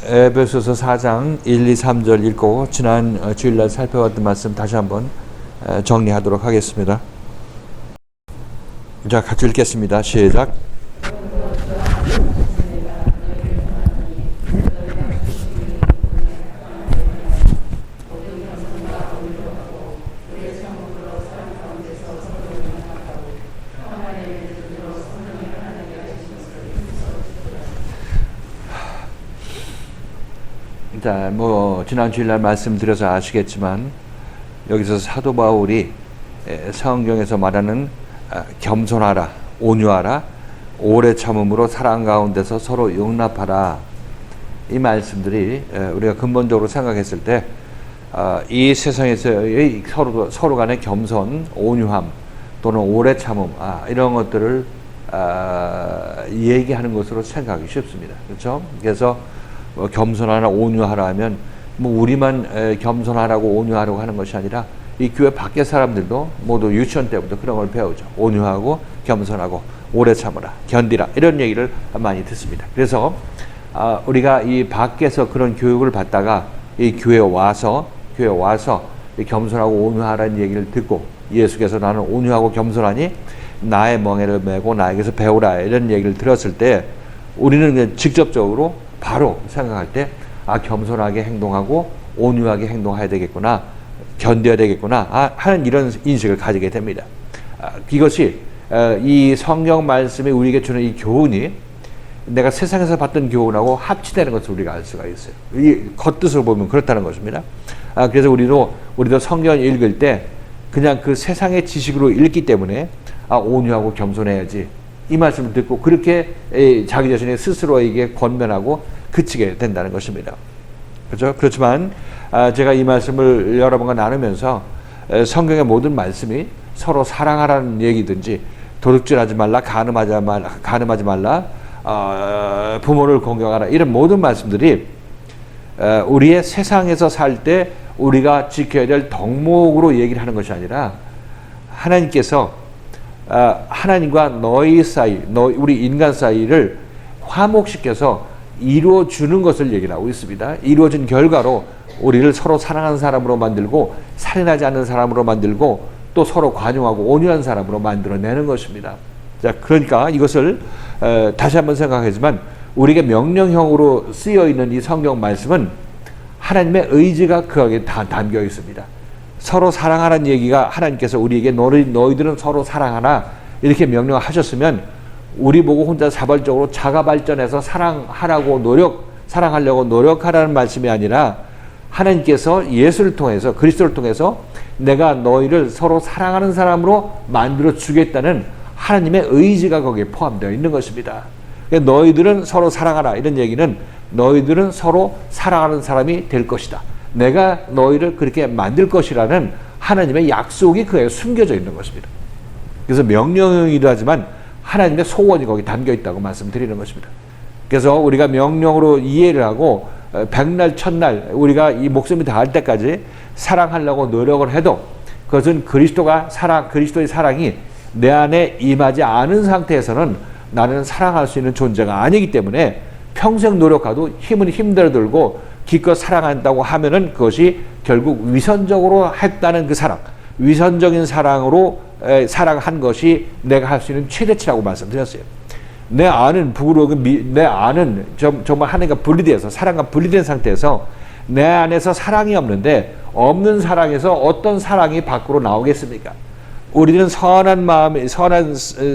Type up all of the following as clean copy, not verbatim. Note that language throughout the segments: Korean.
에베소서 4장 1, 2, 3절 읽고 지난 주일날 살펴봤던 말씀 다시 한번 정리하도록 하겠습니다. 자, 같이 읽겠습니다. 시작. 자, 지난 주일날 말씀드려서 아시겠지만 여기서 사도 바울이 성경에서 말하는 겸손하라, 온유하라, 오래 참음으로 사랑 가운데서 서로 용납하라, 이 말씀들이 우리가 근본적으로 생각했을 때 이 세상에서의 서로 간의 겸손, 온유함 또는 오래 참음, 이런 것들을 얘기하는 것으로 생각하기 쉽습니다. 그렇죠? 그래서 겸손하라, 온유하라 하면 우리만 겸손하라고 온유하라고 하는 것이 아니라 이 교회 밖의 사람들도 모두 유치원 때부터 그런 걸 배우죠. 온유하고 겸손하고 오래 참으라, 견디라, 이런 얘기를 많이 듣습니다. 그래서 우리가 이 밖에서 그런 교육을 받다가 이 교회에 와서 이 겸손하고 온유하라는 얘기를 듣고 예수께서 나는 온유하고 겸손하니 나의 멍에를 메고 나에게서 배우라, 이런 얘기를 들었을 때 우리는 직접적으로 바로 생각할 때 겸손하게 행동하고 온유하게 행동해야 되겠구나, 견뎌야 되겠구나 하는 이런 인식을 가지게 됩니다. 이것이 이 성경 말씀이 우리에게 주는 이 교훈이 내가 세상에서 받던 교훈하고 합치되는 것을 우리가 알 수가 있어요. 이 겉뜻으로 보면 그렇다는 것입니다. 그래서 우리도 성경 읽을 때 그냥 그 세상의 지식으로 읽기 때문에 온유하고 겸손해야지, 이 말씀을 듣고 그렇게 자기 자신의 스스로에게 권면하고 그치게 된다는 것입니다. 그렇죠? 그렇지만 제가 이 말씀을 여러 번과 나누면서 성경의 모든 말씀이 서로 사랑하라는 얘기든지 도둑질하지 말라, 간음하지 말라, 부모를 공경하라, 이런 모든 말씀들이 우리의 세상에서 살 때 우리가 지켜야 될 덕목으로 얘기를 하는 것이 아니라 하나님께서 하나님과 너희 사이, 우리 인간 사이를 화목시켜서 이루어주는 것을 얘기를 하고 있습니다. 이루어진 결과로 우리를 서로 사랑하는 사람으로 만들고 살인하지 않는 사람으로 만들고 또 서로 관용하고 온유한 사람으로 만들어내는 것입니다. 자, 그러니까 이것을 다시 한번 생각하지만 우리에게 명령형으로 쓰여있는 이 성경 말씀은 하나님의 의지가 그 안에 다 담겨 있습니다. 서로 사랑하라는 얘기가 하나님께서 우리에게 너희들은 서로 사랑하라 이렇게 명령하셨으면 우리 보고 혼자 자발적으로 자가 발전해서 사랑하려고 노력하라는 말씀이 아니라 하나님께서 예수를 통해서, 그리스도를 통해서 내가 너희를 서로 사랑하는 사람으로 만들어 주겠다는 하나님의 의지가 거기에 포함되어 있는 것입니다. 그러니까 너희들은 서로 사랑하라, 이런 얘기는 너희들은 서로 사랑하는 사람이 될 것이다, 내가 너희를 그렇게 만들 것이라는 하나님의 약속이 그에 숨겨져 있는 것입니다. 그래서 명령이라 하지만 하나님의 소원이 거기 담겨 있다고 말씀드리는 것입니다. 그래서 우리가 명령으로 이해를 하고 백날 첫날 우리가 이 목숨이 다할 때까지 사랑하려고 노력을 해도 그것은 그리스도의 사랑이 내 안에 임하지 않은 상태에서는 나는 사랑할 수 있는 존재가 아니기 때문에 평생 노력해도 힘은 힘들어 들고 기껏 사랑한다고 하면은 그것이 결국 위선적으로 했다는 그 사랑, 위선적인 사랑으로 사랑한 것이 내가 할 수 있는 최대치라고 말씀드렸어요. 내 안은 정말 하나님과 분리되어서, 사랑과 분리된 상태에서 내 안에서 사랑이 없는데, 없는 사랑에서 어떤 사랑이 밖으로 나오겠습니까? 우리는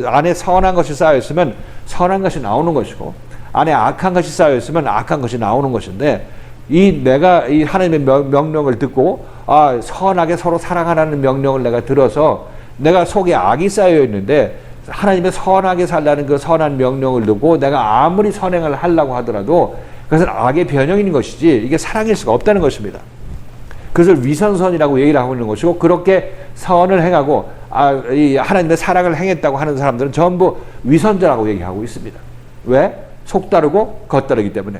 안에 선한 것이 쌓여있으면 선한 것이 나오는 것이고, 안에 악한 것이 쌓여있으면 악한 것이 나오는 것인데, 내가 이 하나님의 명령을 듣고 선하게 서로 사랑하라는 명령을 내가 들어서 내가 속에 악이 쌓여 있는데 하나님의 선하게 살라는 그 선한 명령을 듣고 내가 아무리 선행을 하려고 하더라도 그것은 악의 변형인 것이지 이게 사랑일 수가 없다는 것입니다. 그것을 위선선이라고 얘기를 하고 있는 것이고, 그렇게 선을 행하고 이 하나님의 사랑을 행했다고 하는 사람들은 전부 위선자라고 얘기하고 있습니다. 왜? 속다르고 겉다르기 때문에.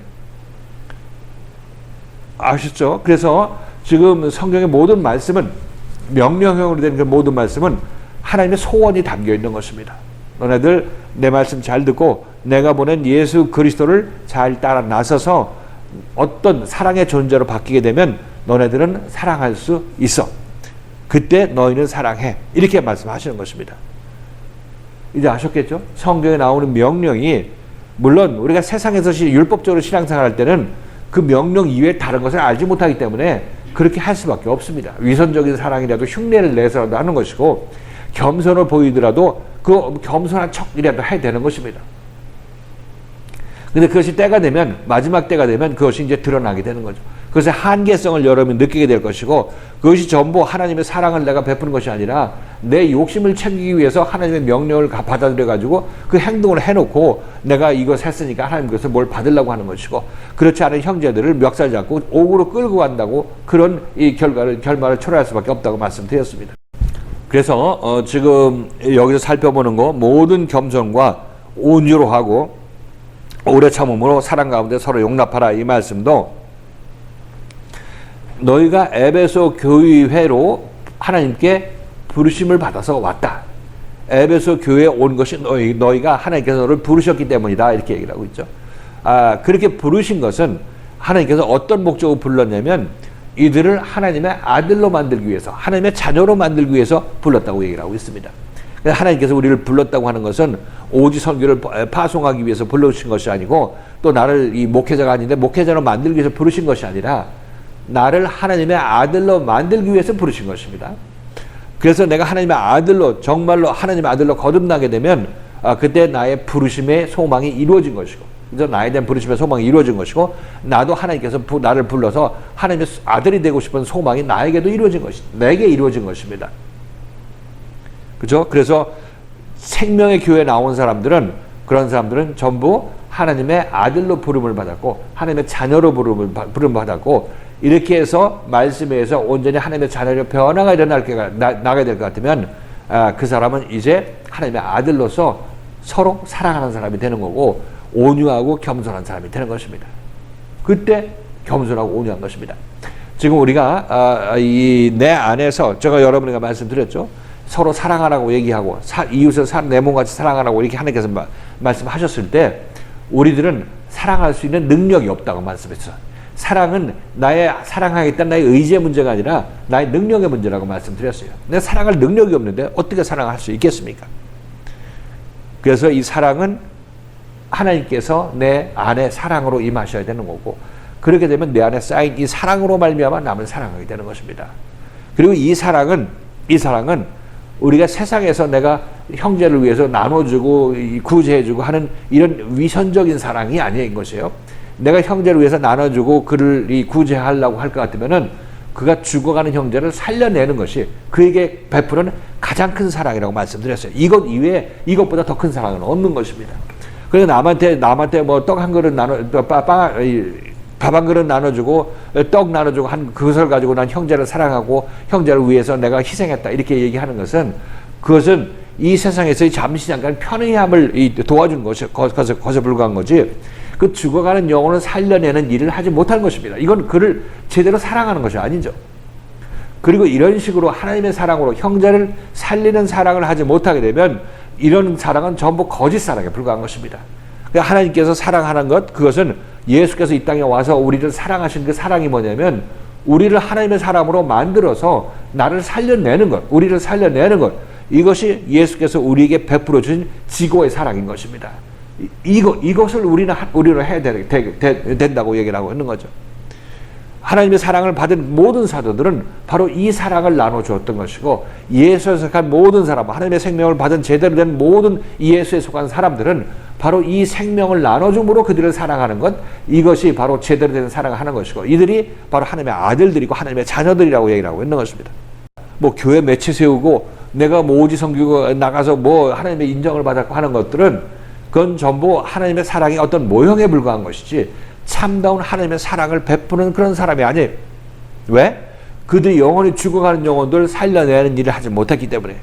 아시죠? 그래서 지금 성경의 모든 말씀은, 명령형으로 된 그 모든 말씀은 하나님의 소원이 담겨 있는 것입니다. 너네들 내 말씀 잘 듣고 내가 보낸 예수 그리스도를 잘 따라 나서서 어떤 사랑의 존재로 바뀌게 되면 너네들은 사랑할 수 있어. 그때 너희는 사랑해. 이렇게 말씀하시는 것입니다. 이제 아셨겠죠? 성경에 나오는 명령이 물론 우리가 세상에서 율법적으로 신앙생활할 때는 그 명령 이외에 다른 것을 알지 못하기 때문에 그렇게 할 수밖에 없습니다. 위선적인 사랑이라도 흉내를 내서라도 하는 것이고 겸손을 보이더라도 그 겸손한 척이라도 해야 되는 것입니다. 근데 그것이 때가 되면 마지막 때가 되면 그것이 이제 드러나게 되는 거죠. 그것의 한계성을 여러분이 느끼게 될 것이고 그것이 전부 하나님의 사랑을 내가 베푸는 것이 아니라 내 욕심을 챙기기 위해서 하나님의 명령을 받아들여 가지고 그 행동을 해놓고 내가 이것 했으니까 하나님 그것을 뭘 받으려고 하는 것이고 그렇지 않은 형제들을 멱살 잡고 옥으로 끌고 간다고 그런 이 결말을 초래할 수밖에 없다고 말씀드렸습니다. 그래서 지금 여기서 살펴보는 거 모든 겸손과 온유로 하고 오래 참음으로 사랑 가운데 서로 용납하라 이 말씀도 너희가 에베소 교회로 하나님께 부르심을 받아서 왔다. 에베소 교회에 온 것이 너희가 하나님께서 너를 부르셨기 때문이다. 이렇게 얘기를 하고 있죠. 그렇게 부르신 것은 하나님께서 어떤 목적으로 불렀냐면 이들을 하나님의 아들로 만들기 위해서 하나님의 자녀로 만들기 위해서 불렀다고 얘기를 하고 있습니다. 하나님께서 우리를 불렀다고 하는 것은 오직 선교를 파송하기 위해서 불러주신 것이 아니고 또 나를 이 목회자가 아닌데 목회자로 만들기 위해서 부르신 것이 아니라 나를 하나님의 아들로 만들기 위해서 부르신 것입니다. 그래서 내가 하나님의 아들로 정말로 하나님의 아들로 거듭나게 되면 그때 나의 부르심의 소망이 이루어진 것이고 그래서 나에 대한 부르심의 소망이 이루어진 것이고 나도 하나님께서 나를 불러서 하나님의 아들이 되고 싶은 소망이 나에게도 이루어진 것이 내게 이루어진 것입니다. 그렇죠? 그래서 생명의 교회에 나온 사람들은 그런 사람들은 전부 하나님의 아들로 부름을 받았고 하나님의 자녀로 부름을 받았고 이렇게 해서 말씀에 의해서 온전히 하나님의 자녀로 변화가 나가게 될 것 같으면 그 사람은 이제 하나님의 아들로서 서로 사랑하는 사람이 되는 거고 온유하고 겸손한 사람이 되는 것입니다. 그때 겸손하고 온유한 것입니다. 지금 우리가 이 내 안에서 제가 여러분에게 말씀드렸죠. 서로 사랑하라고 얘기하고 이웃을 내 몸같이 사랑하라고 이렇게 하나님께서 말씀하셨을 때 우리들은 사랑할 수 있는 능력이 없다고 말씀했어요. 사랑은 나의 사랑하겠다는 나의 의지의 문제가 아니라 나의 능력의 문제라고 말씀드렸어요. 내가 사랑할 능력이 없는데 어떻게 사랑할 수 있겠습니까? 그래서 이 사랑은 하나님께서 내 안에 사랑으로 임하셔야 되는 거고 그렇게 되면 내 안에 쌓인 이 사랑으로 말미암아 남을 사랑하게 되는 것입니다. 그리고 이 사랑은 우리가 세상에서 내가 형제를 위해서 나눠주고 구제해주고 하는 이런 위선적인 사랑이 아닌 것이에요. 내가 형제를 위해서 나눠주고 그를 구제하려고 할 것 같으면은 그가 죽어가는 형제를 살려내는 것이 그에게 베푸는 가장 큰 사랑이라고 말씀드렸어요. 이것 이외에 이것보다 더 큰 사랑은 없는 것입니다. 그래서 남한테 뭐 떡 한 그릇 밥 한 그릇 나눠주고 떡 나눠주고 한 그것을 가지고 난 형제를 사랑하고 형제를 위해서 내가 희생했다 이렇게 얘기하는 것은 그것은 이 세상에서의 잠시 잠깐 편의함을 도와준 것에 불과한 거지 그 죽어가는 영혼을 살려내는 일을 하지 못한 것입니다. 이건 그를 제대로 사랑하는 것이 아니죠. 그리고 이런 식으로 하나님의 사랑으로 형제를 살리는 사랑을 하지 못하게 되면 이런 사랑은 전부 거짓 사랑에 불과한 것입니다. 그러니까 하나님께서 사랑하는 것 그것은 예수께서 이 땅에 와서 우리를 사랑하신 그 사랑이 뭐냐면 우리를 하나님의 사람으로 만들어서 나를 살려내는 것 우리를 살려내는 것 이것이 예수께서 우리에게 베풀어 주신 지고의 사랑인 것입니다. 이것을 우리는 해야 된다고 얘기를 하고 있는 거죠. 하나님의 사랑을 받은 모든 사도들은 바로 이 사랑을 나눠주었던 것이고 예수에 속한 모든 사람 하나님의 생명을 받은 제대로 된 모든 예수에 속한 사람들은 바로 이 생명을 나눠줌으로 그들을 사랑하는 것 이것이 바로 제대로 된 사랑을 하는 것이고 이들이 바로 하나님의 아들들이고 하나님의 자녀들이라고 얘기를 하고 있는 것입니다. 뭐 교회 매치 세우고 내가 뭐 오지 섬기고 나가서 뭐 하나님의 인정을 받았고 하는 것들은 그건 전부 하나님의 사랑이 어떤 모형에 불과한 것이지 참다운 하나님의 사랑을 베푸는 그런 사람이 아니에요. 왜? 그들이 영원히 죽어가는 영혼들 살려내는 일을 하지 못했기 때문에.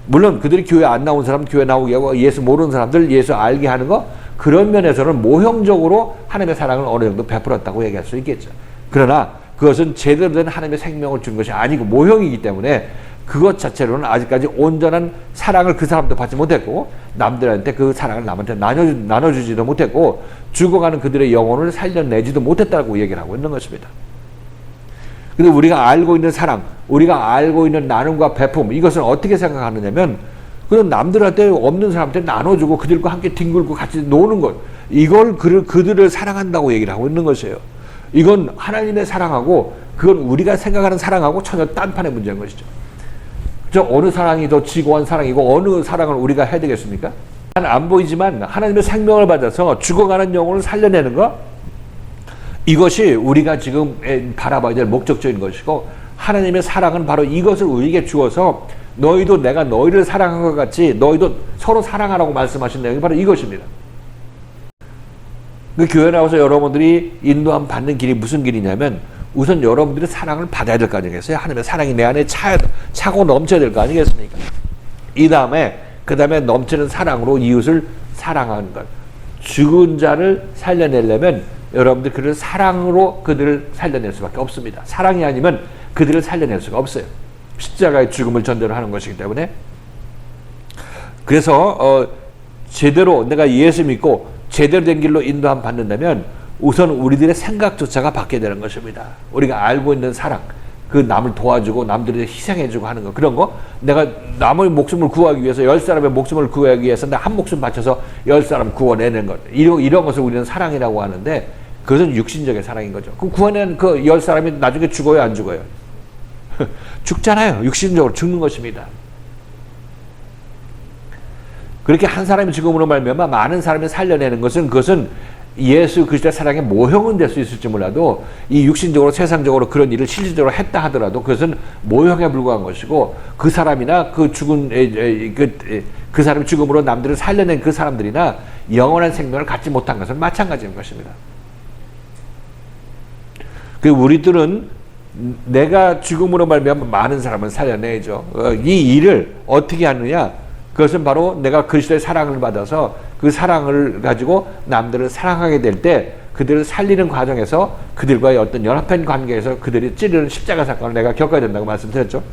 물론 그들이 교회 안 나온 사람 교회 나오게 하고 예수 모르는 사람들 예수 알게 하는 거 그런 면에서는 모형적으로 하나님의 사랑을 어느 정도 베풀었다고 얘기할 수 있겠죠. 그러나 그것은 제대로 된 하나님의 생명을 준 것이 아니고 모형이기 때문에 그것 자체로는 아직까지 온전한 사랑을 그 사람도 받지 못했고 남들한테 그 사랑을 남한테 나눠주지도 못했고 죽어가는 그들의 영혼을 살려내지도 못했다고 얘기를 하고 있는 것입니다. 근데 우리가 알고 있는 사랑, 우리가 알고 있는 나눔과 베품, 이것을 어떻게 생각하느냐면 그런 남들한테 없는 사람한테 나눠주고 그들과 함께 뒹굴고 같이 노는 것, 이걸 그들을 사랑한다고 얘기를 하고 있는 것이에요. 이건 하나님의 사랑하고 그건 우리가 생각하는 사랑하고 전혀 딴판의 문제인 것이죠. 저 어느 사랑이 더 지고한 사랑이고 어느 사랑을 우리가 해야 되겠습니까? 안 보이지만 하나님의 생명을 받아서 죽어가는 영혼을 살려내는 것, 이것이 우리가 지금 바라봐야 될 목적적인 것이고 하나님의 사랑은 바로 이것을 우리에게 주어서 너희도 내가 너희를 사랑한 것 같이 너희도 서로 사랑하라고 말씀하신 내용이 바로 이것입니다. 그 교회 나와서 여러분들이 인도함 받는 길이 무슨 길이냐면 우선 여러분들이 사랑을 받아야 될 거 아니겠어요? 하나님의 사랑이 내 안에 차고 넘쳐야 될 거 아니겠습니까? 그 다음에 넘치는 사랑으로 이웃을 사랑하는 것. 죽은 자를 살려내려면 여러분들 그를 사랑으로 그들을 살려낼 수밖에 없습니다. 사랑이 아니면 그들을 살려낼 수가 없어요. 십자가의 죽음을 전제로 하는 것이기 때문에. 그래서 제대로 내가 예수 믿고 제대로 된 길로 인도함 받는다면 우선 우리들의 생각조차가 바뀌게 되는 것입니다. 우리가 알고 있는 사랑, 그 남을 도와주고 남들을 희생해주고 하는 거, 그런 거, 내가 남의 목숨을 구하기 위해서 10사람의 목숨을 구하기 위해서 나 한 목숨 바쳐서 10사람 구원내는 것, 이런 것을 우리는 사랑이라고 하는데 그것은 육신적인 사랑인 거죠. 그 구원한 그 10사람이 나중에 죽어요, 안 죽어요? 죽잖아요. 육신적으로 죽는 것입니다. 그렇게 한 사람이 죽음으로 말미암아 많은 사람을 살려내는 것은 그것은 예수 그리스도의 사랑의 모형은 될 수 있을지 몰라도 이 육신적으로 세상적으로 그런 일을 실질적으로 했다 하더라도 그것은 모형에 불과한 것이고 그 사람이나 그 죽은 그 사람이 죽음으로 남들을 살려낸 그 사람들이나 영원한 생명을 갖지 못한 것은 마찬가지인 것입니다. 그 우리들은 내가 죽음으로 말미암아 많은 사람을 살려내죠. 이 일을 어떻게 하느냐? 그것은 바로 내가 그리스도의 사랑을 받아서 그 사랑을 가지고 남들을 사랑하게 될 때 그들을 살리는 과정에서 그들과의 어떤 연합한 관계에서 그들이 찌르는 십자가 사건을 내가 겪어야 된다고 말씀드렸죠.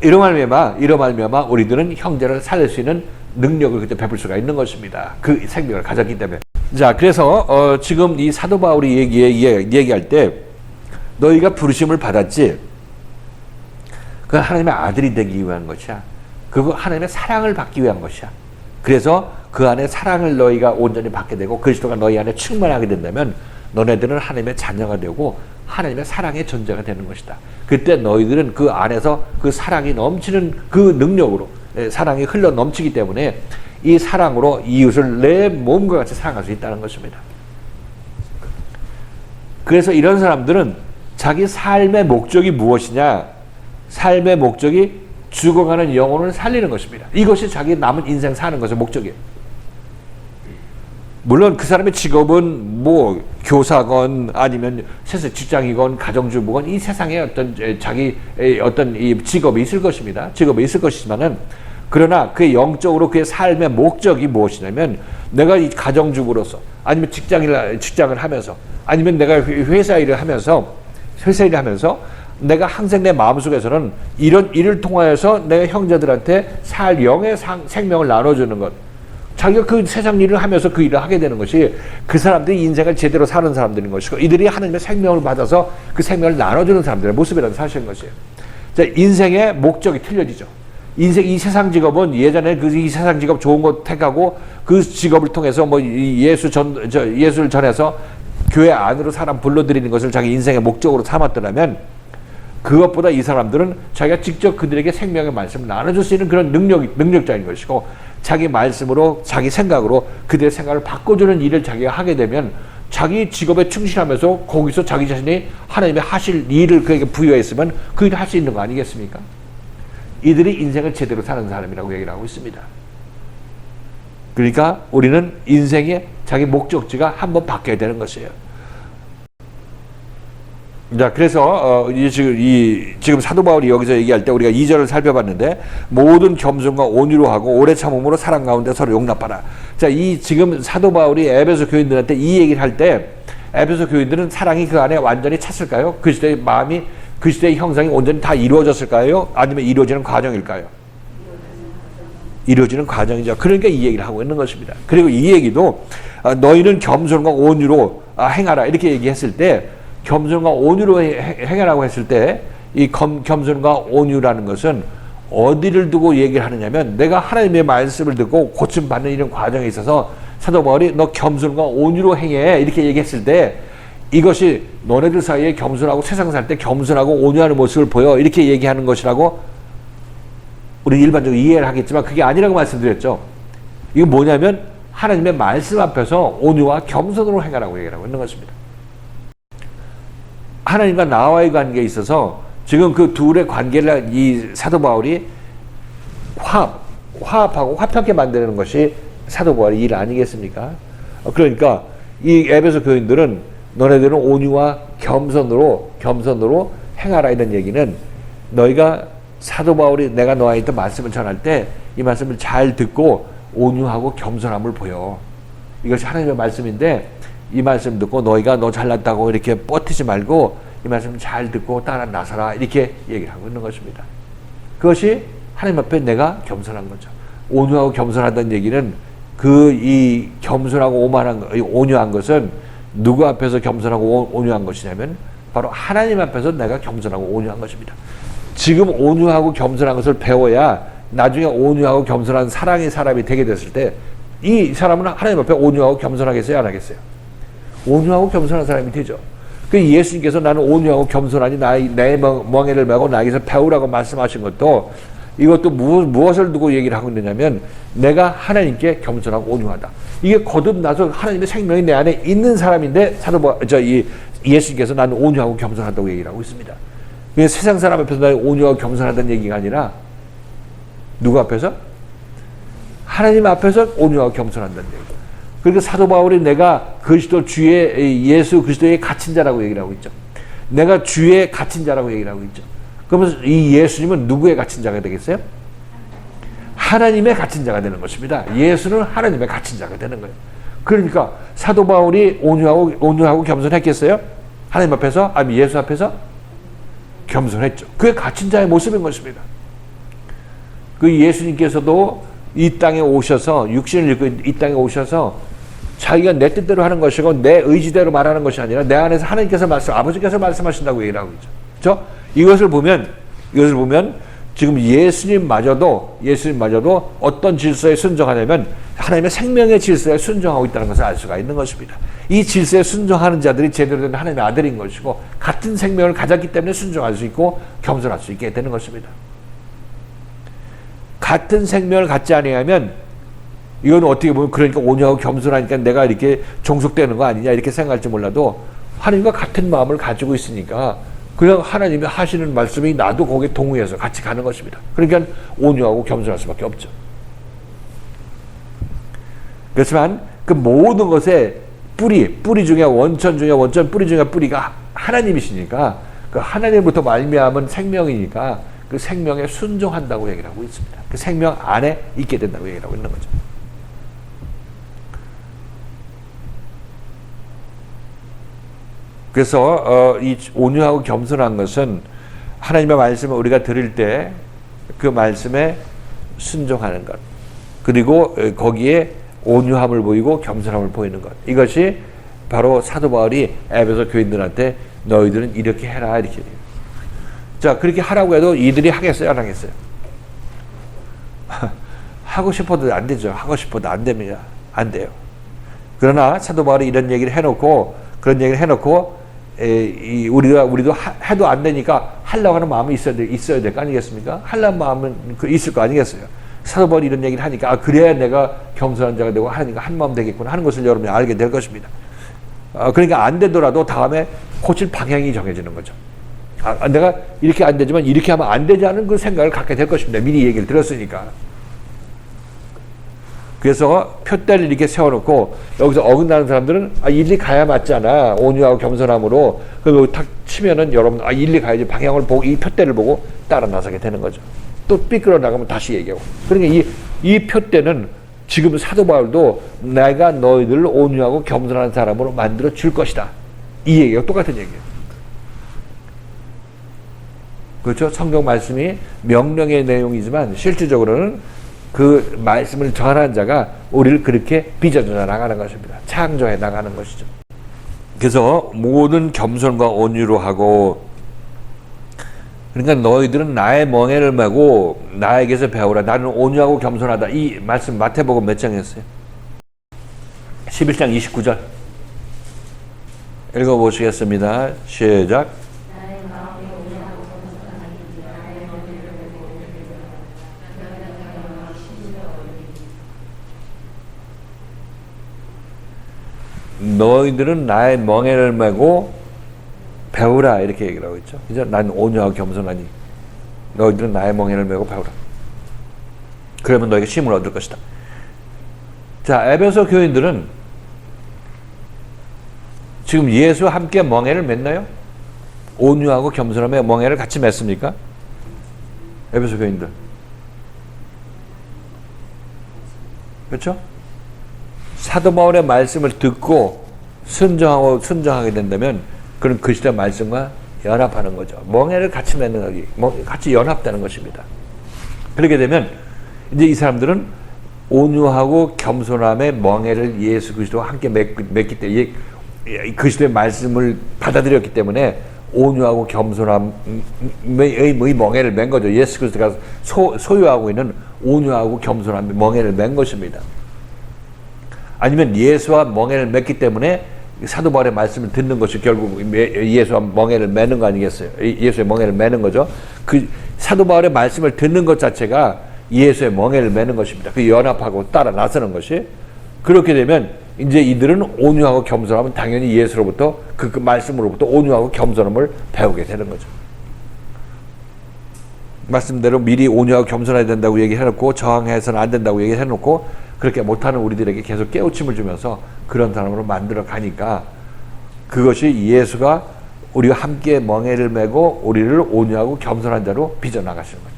이로 말미암아 우리들은 형제를 살릴 수 있는 능력을 그때 베풀 수가 있는 것입니다. 그 생명을 가졌기 때문에. 자, 그래서 지금 이 사도 바울이 얘기할 때 너희가 부르심을 받았지, 그건 하나님의 아들이 되기 위한 것이야. 그거 하나님의 사랑을 받기 위한 것이야. 그래서 그 안에 사랑을 너희가 온전히 받게 되고 그리스도가 너희 안에 충만하게 된다면 너네들은 하나님의 자녀가 되고 하나님의 사랑의 존재가 되는 것이다. 그때 너희들은 그 안에서 그 사랑이 넘치는 그 능력으로 사랑이 흘러 넘치기 때문에 이 사랑으로 이웃을 내 몸과 같이 사랑할 수 있다는 것입니다. 그래서 이런 사람들은 자기 삶의 목적이 무엇이냐? 삶의 목적이 죽어가는 영혼을 살리는 것입니다. 이것이 자기 남은 인생 사는 것의 목적이에요. 물론 그 사람의 직업은 뭐 교사건 아니면 직장이건 가정주부건 이 세상에 어떤 자기 어떤 이 직업이 있을 것입니다. 직업이 있을 것이지만은 그러나 그의 영적으로 그의 삶의 목적이 무엇이냐면 내가 이 가정주부로서 아니면 직장을 하면서 아니면 내가 회사 일을 하면서 내가 항상 내 마음속에서는 이런 일을 통하여서 내 형제들한테 살 영의 생명을 나눠주는 것, 자기가 그 세상 일을 하면서 그 일을 하게 되는 것이 그 사람들이 인생을 제대로 사는 사람들인 것이고 이들이 하나님의 생명을 받아서 그 생명을 나눠주는 사람들의 모습이라는 사실인 것이에요. 자, 인생의 목적이 틀려지죠. 이 세상 직업은 예전에 이 세상 직업 좋은 거 택하고 그 직업을 통해서 뭐 예수를 전해서 교회 안으로 사람 불러들이는 것을 자기 인생의 목적으로 삼았더라면 그것보다 이 사람들은 자기가 직접 그들에게 생명의 말씀을 나눠줄 수 있는 그런 능력자인 것이고 자기 말씀으로 자기 생각으로 그들의 생각을 바꿔주는 일을 자기가 하게 되면 자기 직업에 충실하면서 거기서 자기 자신이 하나님의 하실 일을 그에게 부여했으면 그 일을 할 수 있는 거 아니겠습니까? 이들이 인생을 제대로 사는 사람이라고 얘기를 하고 있습니다. 그러니까 우리는 인생의 자기 목적지가 한번 바뀌어야 되는 것이에요. 자, 그래서 지금 사도 바울이 여기서 얘기할 때 우리가 2절을 살펴봤는데 모든 겸손과 온유로 하고 오래 참음으로 사랑 가운데 서로 용납하라. 자, 지금 사도 바울이 에베소 교인들한테 이 얘기를 할 때 에베소 교인들은 사랑이 그 안에 완전히 찼을까요? 그리스도의 마음이 그 시대의 형상이 온전히 다 이루어졌을까요? 아니면 이루어지는 과정일까요? 이루어지는 과정이죠. 그러니까 이 얘기를 하고 있는 것입니다. 그리고 이 얘기도 너희는 겸손과 온유로 행하라 이렇게 얘기했을 때 겸손과 온유로 행하라고 했을 때 이 겸손과 온유라는 것은 어디를 두고 얘기를 하느냐면 내가 하나님의 말씀을 듣고 고침받는 이런 과정에 있어서 사도 바울이 너 겸손과 온유로 행해 이렇게 얘기했을 때 이것이 너네들 사이에 겸손하고 세상 살 때 겸손하고 온유하는 모습을 보여 이렇게 얘기하는 것이라고 우리 일반적으로 이해를 하겠지만 그게 아니라고 말씀드렸죠. 이거 뭐냐면 하나님의 말씀 앞에서 온유와 겸손으로 행하라고 얘기를 하고 있는 것입니다. 하나님과 나와의 관계에 있어서 지금 그 둘의 관계를 이 사도 바울이 화합하고 화평케 만드는 것이 사도 바울의 일 아니겠습니까? 그러니까 이 에베소 교인들은 너네들은 온유와 겸손으로 행하라 이런 얘기는 너희가 사도 바울이 내가 너와 있던 말씀을 전할 때 이 말씀을 잘 듣고 온유하고 겸손함을 보여. 이것이 하나님의 말씀인데 이 말씀 듣고 너희가 너 잘났다고 이렇게 뻗히지 말고 이 말씀 잘 듣고 따라 나서라 이렇게 얘기를 하고 있는 것입니다. 그것이 하나님 앞에 내가 겸손한 거죠. 온유하고 겸손하다는 얘기는 이 겸손하고 온유한 것은 누구 앞에서 겸손하고 온유한 것이냐면 바로 하나님 앞에서 내가 겸손하고 온유한 것입니다. 지금 온유하고 겸손한 것을 배워야 나중에 온유하고 겸손한 사랑의 사람이 되게 됐을 때 이 사람은 하나님 앞에 온유하고 겸손하겠어요? 안 하겠어요? 온유하고 겸손한 사람이 되죠. 그 예수님께서 나는 온유하고 겸손하니 내 멍에를 메고 나에게서 배우라고 말씀하신 것도 이것도 무엇을 두고 얘기를 하고 있느냐면 내가 하나님께 겸손하고 온유하다. 이게 거듭나서 하나님의 생명이 내 안에 있는 사람인데 예수님께서 나는 온유하고 겸손하다고 얘기를 하고 있습니다. 세상 사람 앞에서 나는 온유하고 겸손하다는 얘기가 아니라 누구 앞에서? 하나님 앞에서 온유하고 겸손한다는 얘기. 그러니까 사도 바울이 내가 그리스도 주의 예수 그리스도의 갇힌 자라고 얘기를 하고 있죠. 내가 주의 갇힌 자라고 얘기를 하고 있죠. 그러면서 이 예수님은 누구의 갇힌 자가 되겠어요? 하나님의 갇힌 자가 되는 것입니다. 예수는 하나님의 갇힌 자가 되는 거예요. 그러니까 사도 바울이 온유하고 겸손했겠어요? 하나님 앞에서? 아니 예수 앞에서? 겸손했죠. 그게 갇힌 자의 모습인 것입니다. 그 예수님께서도 이 땅에 오셔서 육신을 입고 이 땅에 오셔서 자기가 내 뜻대로 하는 것이고 내 의지대로 말하는 것이 아니라 내 안에서 하나님께서 아버지께서 말씀하신다고 얘기를 하고 있죠. 그렇죠? 이것을 보면 지금 예수님마저도 어떤 질서에 순종하냐면 하나님의 생명의 질서에 순종하고 있다는 것을 알 수가 있는 것입니다. 이 질서에 순종하는 자들이 제대로 된 하나님의 아들인 것이고 같은 생명을 가졌기 때문에 순종할 수 있고 겸손할 수 있게 되는 것입니다. 같은 생명을 갖지 아니하면 이건 어떻게 보면 그러니까 온유하고 겸손하니까 내가 이렇게 종속되는 거 아니냐 이렇게 생각할지 몰라도 하나님과 같은 마음을 가지고 있으니까 그냥 하나님이 하시는 말씀이 나도 거기에 동의해서 같이 가는 것입니다. 그러니까 온유하고 겸손할 수밖에 없죠. 그렇지만 그 모든 것의 뿌리 중에 원천 뿌리 중에 뿌리가 하나님이시니까 그 하나님부터 말미암은 생명이니까 그 생명에 순종한다고 얘기를 하고 있습니다. 그 생명 안에 있게 된다고 얘기를 하고 있는 거죠. 그래서 이 온유하고 겸손한 것은 하나님의 말씀을 우리가 들을 때 그 말씀에 순종하는 것, 그리고 거기에 온유함을 보이고 겸손함을 보이는 것, 이것이 바로 사도 바울이 에베소 교인들한테 너희들은 이렇게 해라 이렇게 해요. 자, 그렇게 하라고 해도 이들이 하겠어요? 안 하겠어요? 하고 싶어도 안 되죠. 하고 싶어도 안 됩니다. 안 돼요. 그러나 사도 바울이 이런 얘기를 해놓고 우리도 해도 안 되니까 하려고 하는 마음이 있어야 될 거 아니겠습니까? 하려는 마음은 있을 거 아니겠어요? 사도 바울이 이런 얘기를 하니까 그래야 내가 겸손한 자가 되고 하나님과 한 마음 되겠구나 하는 것을 여러분이 알게 될 것입니다. 그러니까 안 되더라도 다음에 고칠 방향이 정해지는 거죠. 내가 이렇게 안 되지만 이렇게 하면 안 되지 않은 그 생각을 갖게 될 것입니다. 미리 얘기를 들었으니까. 그래서 표대를 이렇게 세워놓고 여기서 어긋나는 사람들은 일리 가야 맞잖아. 온유하고 겸손함으로. 그럼 여기 탁 치면은 여러분 일리 가야지 방향을 보고 이 표대를 보고 따라 나서게 되는 거죠. 또 삐끄러 나가면 다시 얘기하고. 그러니까 이 표대는 지금 사도 바울도 내가 너희들을 온유하고 겸손한 사람으로 만들어 줄 것이다. 이 얘기가 똑같은 얘기예요. 그렇죠? 성경 말씀이 명령의 내용이지만 실질적으로는 그 말씀을 전한 자가 우리를 그렇게 빚어져 나가는 것입니다. 창조해 나가는 것이죠. 그래서 모든 겸손과 온유로 하고, 그러니까 너희들은 나의 멍에를 메고 나에게서 배우라. 나는 온유하고 겸손하다. 이 말씀 마태복음 몇 장이었어요? 11장 29절 읽어보시겠습니다. 시작. 너희들은 나의 멍에를 메고 배우라, 이렇게 얘기를 하고 있죠. 그죠? 난 온유하고 겸손하니 너희들은 나의 멍에를 메고 배우라. 그러면 너희가 쉼을 얻을 것이다. 자, 에베소 교인들은 지금 예수와 함께 멍에를 맸나요? 온유하고 겸손함에 멍에를 같이 맸습니까? 에베소 교인들. 그렇죠? 사도 바울의 말씀을 듣고 순종하게 된다면 그런 그리스도의 말씀과 연합하는 거죠. 멍에를 같이 맺는 거기, 같이 연합되는 것입니다. 그렇게 되면 이제 이 사람들은 온유하고 겸손함의 멍에를 예수 그리스도와 함께 맺기 때문에, 그리스도의 말씀을 받아들였기 때문에 온유하고 겸손함의 멍에를 맨 거죠. 예수 그리스도가 소유하고 있는 온유하고 겸손함의 멍에를 맨 것입니다. 아니면 예수와 멍에를 맺기 때문에 사도 바울의 말씀을 듣는 것이 결국 예수와 멍에를 매는 거 아니겠어요? 예수의 멍에를 매는 거죠. 그 사도 바울의 말씀을 듣는 것 자체가 예수의 멍에를 매는 것입니다. 그 연합하고 따라 나서는 것이. 그렇게 되면 이제 이들은 온유하고 겸손하면 당연히 예수로부터 그 말씀으로부터 온유하고 겸손함을 배우게 되는 거죠. 말씀대로 미리 온유하고 겸손해야 된다고 얘기해놓고 저항해서는 안 된다고 얘기해놓고 그렇게 못하는 우리들에게 계속 깨우침을 주면서 그런 사람으로 만들어 가니까 그것이 예수가 우리와 함께 멍에를 메고 우리를 온유하고 겸손한 자로 빚어나가시는 거예요.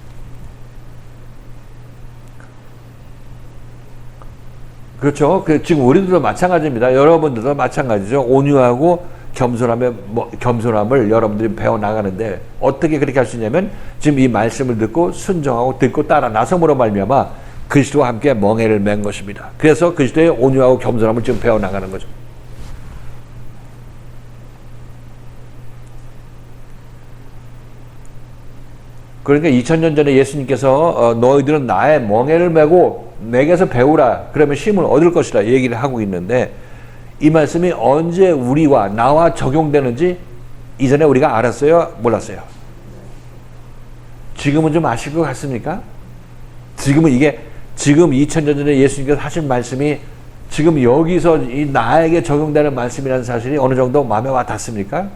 그렇죠? 지금 우리들도 마찬가지입니다. 여러분들도 마찬가지죠. 온유하고 겸손함을 여러분들이 배워나가는데 어떻게 그렇게 할 수 있냐면 지금 이 말씀을 듣고 순종하고 듣고 따라 나섬으로 말미암아 그리스도와 함께 멍에를 맨 것입니다. 그래서 그리스도의 온유하고 겸손함을 지금 배워나가는 거죠. 그러니까 2000년 전에 예수님께서 너희들은 나의 멍에를 메고 내게서 배우라. 그러면 쉼을 얻을 것이라 얘기를 하고 있는데 이 말씀이 언제 우리와 나와 적용되는지 이전에 우리가 알았어요? 몰랐어요? 지금은 좀 아실 것 같습니까? 지금 2000년 전에 예수님께서 하신 말씀이 지금 여기서 이 나에게 적용되는 말씀이라는 사실이 어느 정도 마음에 와 닿습니까?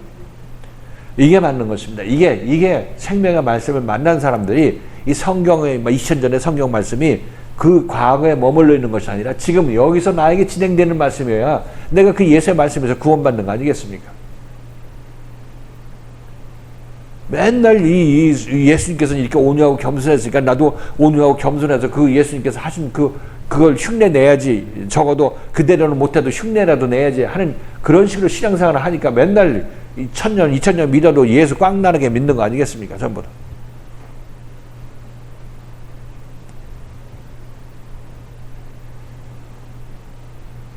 이게 맞는 것입니다. 이게 생명의 말씀을 만난 사람들이 이 성경의 2000전의 성경 말씀이 그 과거에 머물러 있는 것이 아니라 지금 여기서 나에게 진행되는 말씀이어야 내가 그 예수의 말씀에서 구원받는 거 아니겠습니까? 맨날 이 예수님께서는 이렇게 온유하고 겸손했으니까 나도 온유하고 겸손해서 그 예수님께서 하신 그걸 흉내 내야지, 적어도 그대로는 못해도 흉내라도 내야지 하는 그런 식으로 신앙생활을 하니까 맨날 1000년, 2000년 믿어도 예수 꽉 나게 믿는 거 아니겠습니까? 전부 다.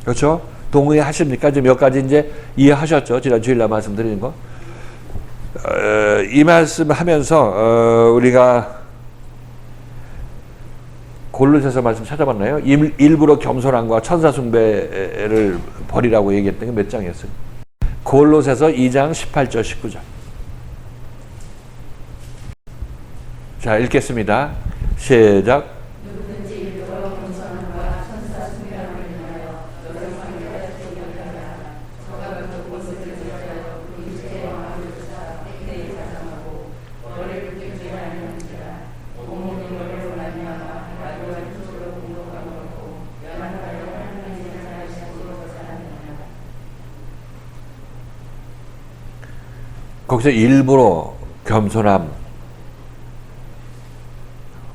그렇죠? 동의하십니까? 지금 몇 가지 이제 이해하셨죠? 지난 주일날 말씀드리는 거. 이 말씀을 하면서 우리가 골로새서 말씀 찾아봤나요? 일부러 겸손함과 천사 숭배를 버리라고 얘기했던 게 몇 장이었어요? 골로새서 2장 18절 19절. 자, 읽겠습니다. 시작. 거기서 일부러 겸손함,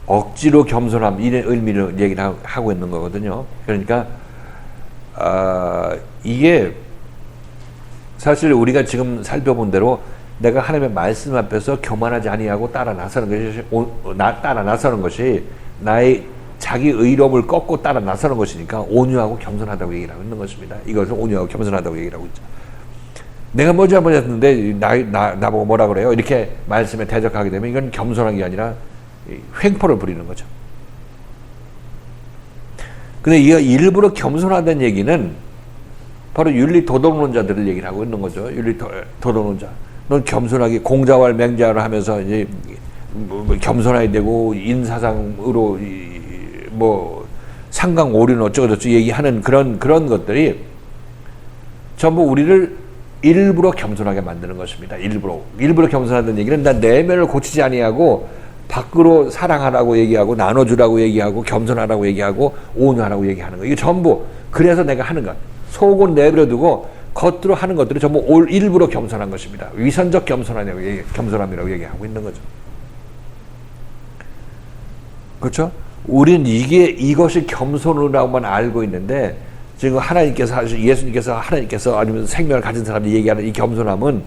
억지로 겸손함 이런 의미를 얘기를 하고 있는 거거든요. 그러니까 이게 사실 우리가 지금 살펴본 대로 내가 하나님의 말씀 앞에서 교만하지 아니하고 따라 나서는 것이 나의 자기 의로움을 꺾고 따라 나서는 것이니까 온유하고 겸손하다고 얘기를 하고 있는 것입니다. 이것을 온유하고 겸손하다고 얘기를 하고 있죠. 내가 뭐 잘못했는데 나보고 뭐라 그래요? 이렇게 말씀에 대적하게 되면 이건 겸손한 게 아니라 횡포를 부리는 거죠. 근데 이 일부러 겸손하다는 얘기는 바로 윤리 도덕론자들을 얘기를 하고 있는 거죠. 윤리 도덕론자. 넌 겸손하게 공자왈 맹자를 하면서 이제 겸손해야 되고 인사상으로 상강오륜 어쩌고저쩌고 얘기하는 그런 것들이 전부 우리를 일부러 겸손하게 만드는 것입니다. 일부러 겸손하다는 얘기는 난 내면을 고치지 아니하고 밖으로 사랑하라고 얘기하고 나눠주라고 얘기하고 겸손하라고 얘기하고 온유하라고 얘기하는 거. 이게 전부 그래서 내가 하는 것. 속은 내버려두고 겉으로 하는 것들이 전부 일부러 겸손한 것입니다. 위선적 겸손함이라고 얘기하고 있는 거죠. 그렇죠? 우린 이것이 겸손이라고만 알고 있는데 지금 예수님께서 아니면 생명을 가진 사람이 얘기하는 이 겸손함은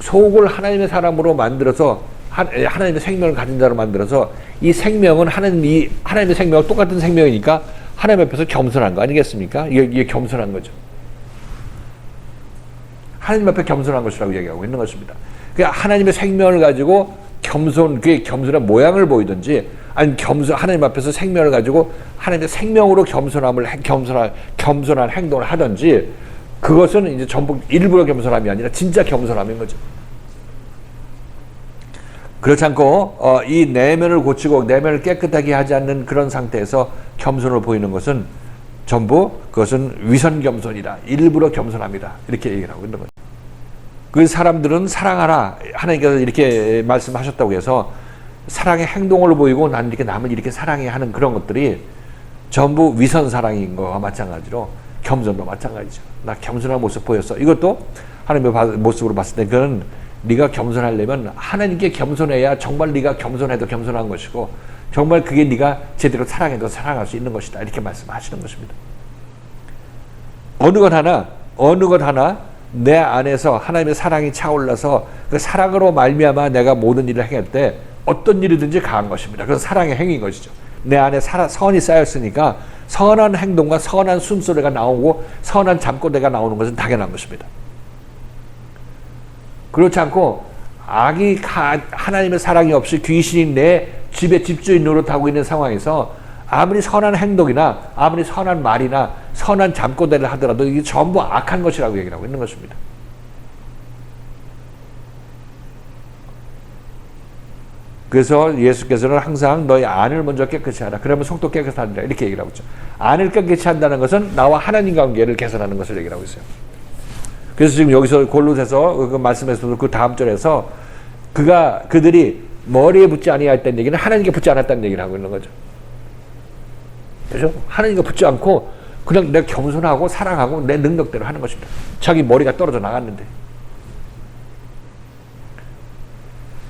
속을 하나님의 사람으로 만들어서 하나님의 생명을 가진 자로 만들어서 이 생명은 하나님의 생명과 똑같은 생명이니까 하나님 앞에서 겸손한 거 아니겠습니까? 이게 겸손한 거죠. 하나님 앞에 겸손한 것이라고 얘기하고 있는 것입니다. 그러니까 하나님의 생명을 가지고 그게 겸손한 모양을 보이든지 아니 하나님 앞에서 생명을 가지고 하나님의 생명으로 겸손한 행동을 하든지 그것은 이제 전부 일부러 겸손함이 아니라 진짜 겸손함인 거죠. 그렇지 않고 이 내면을 고치고 내면을 깨끗하게 하지 않는 그런 상태에서 겸손을 보이는 것은 전부 그것은 위선 겸손이다. 일부러 겸손합니다. 이렇게 얘기를 하고 있는 거죠. 그 사람들은 사랑하라. 하나님께서 이렇게 말씀하셨다고 해서 사랑의 행동을 보이고 나는 이렇게 남을 이렇게 사랑해 하는 그런 것들이 전부 위선 사랑인 거와 마찬가지로 겸손도 마찬가지죠. 나 겸손한 모습 보였어. 이것도 하나님의 모습으로 봤을 때 그건 네가 겸손하려면 하나님께 겸손해야 정말 네가 겸손해도 겸손한 것이고 정말 그게 네가 제대로 사랑해도 사랑할 수 있는 것이다. 이렇게 말씀하시는 것입니다. 어느 것 하나 내 안에서 하나님의 사랑이 차올라서 그 사랑으로 말미암아 내가 모든 일을 행할 때 어떤 일이든지 강한 것입니다. 그건 사랑의 행위인 것이죠. 내 안에 선이 쌓였으니까 선한 행동과 선한 숨소리가 나오고 선한 잠꼬대가 나오는 것은 당연한 것입니다. 그렇지 않고 하나님의 사랑이 없이 귀신이 내 집에 집주인 노릇하고 있는 상황에서 아무리 선한 행동이나 아무리 선한 말이나 선한 잠꼬대를 하더라도 이게 전부 악한 것이라고 얘기를 하고 있는 것입니다. 그래서 예수께서는 항상 너희 안을 먼저 깨끗이 하라. 그러면 속도 깨끗하리라. 이렇게 얘기를 하고 있죠. 안을 깨끗이 한다는 것은 나와 하나님 관계를 개선하는 것을 얘기를 하고 있어요. 그래서 지금 여기서 골로새서 그 말씀에서도 그 다음 절에서 그들이 머리에 붙지 아니하였다는 얘기는 하나님께 붙지 않았다는 얘기를 하고 있는 거죠. 그렇죠? 하나님께 붙지 않고 그냥 내가 겸손하고 사랑하고 내 능력대로 하는 것입니다. 자기 머리가 떨어져 나갔는데.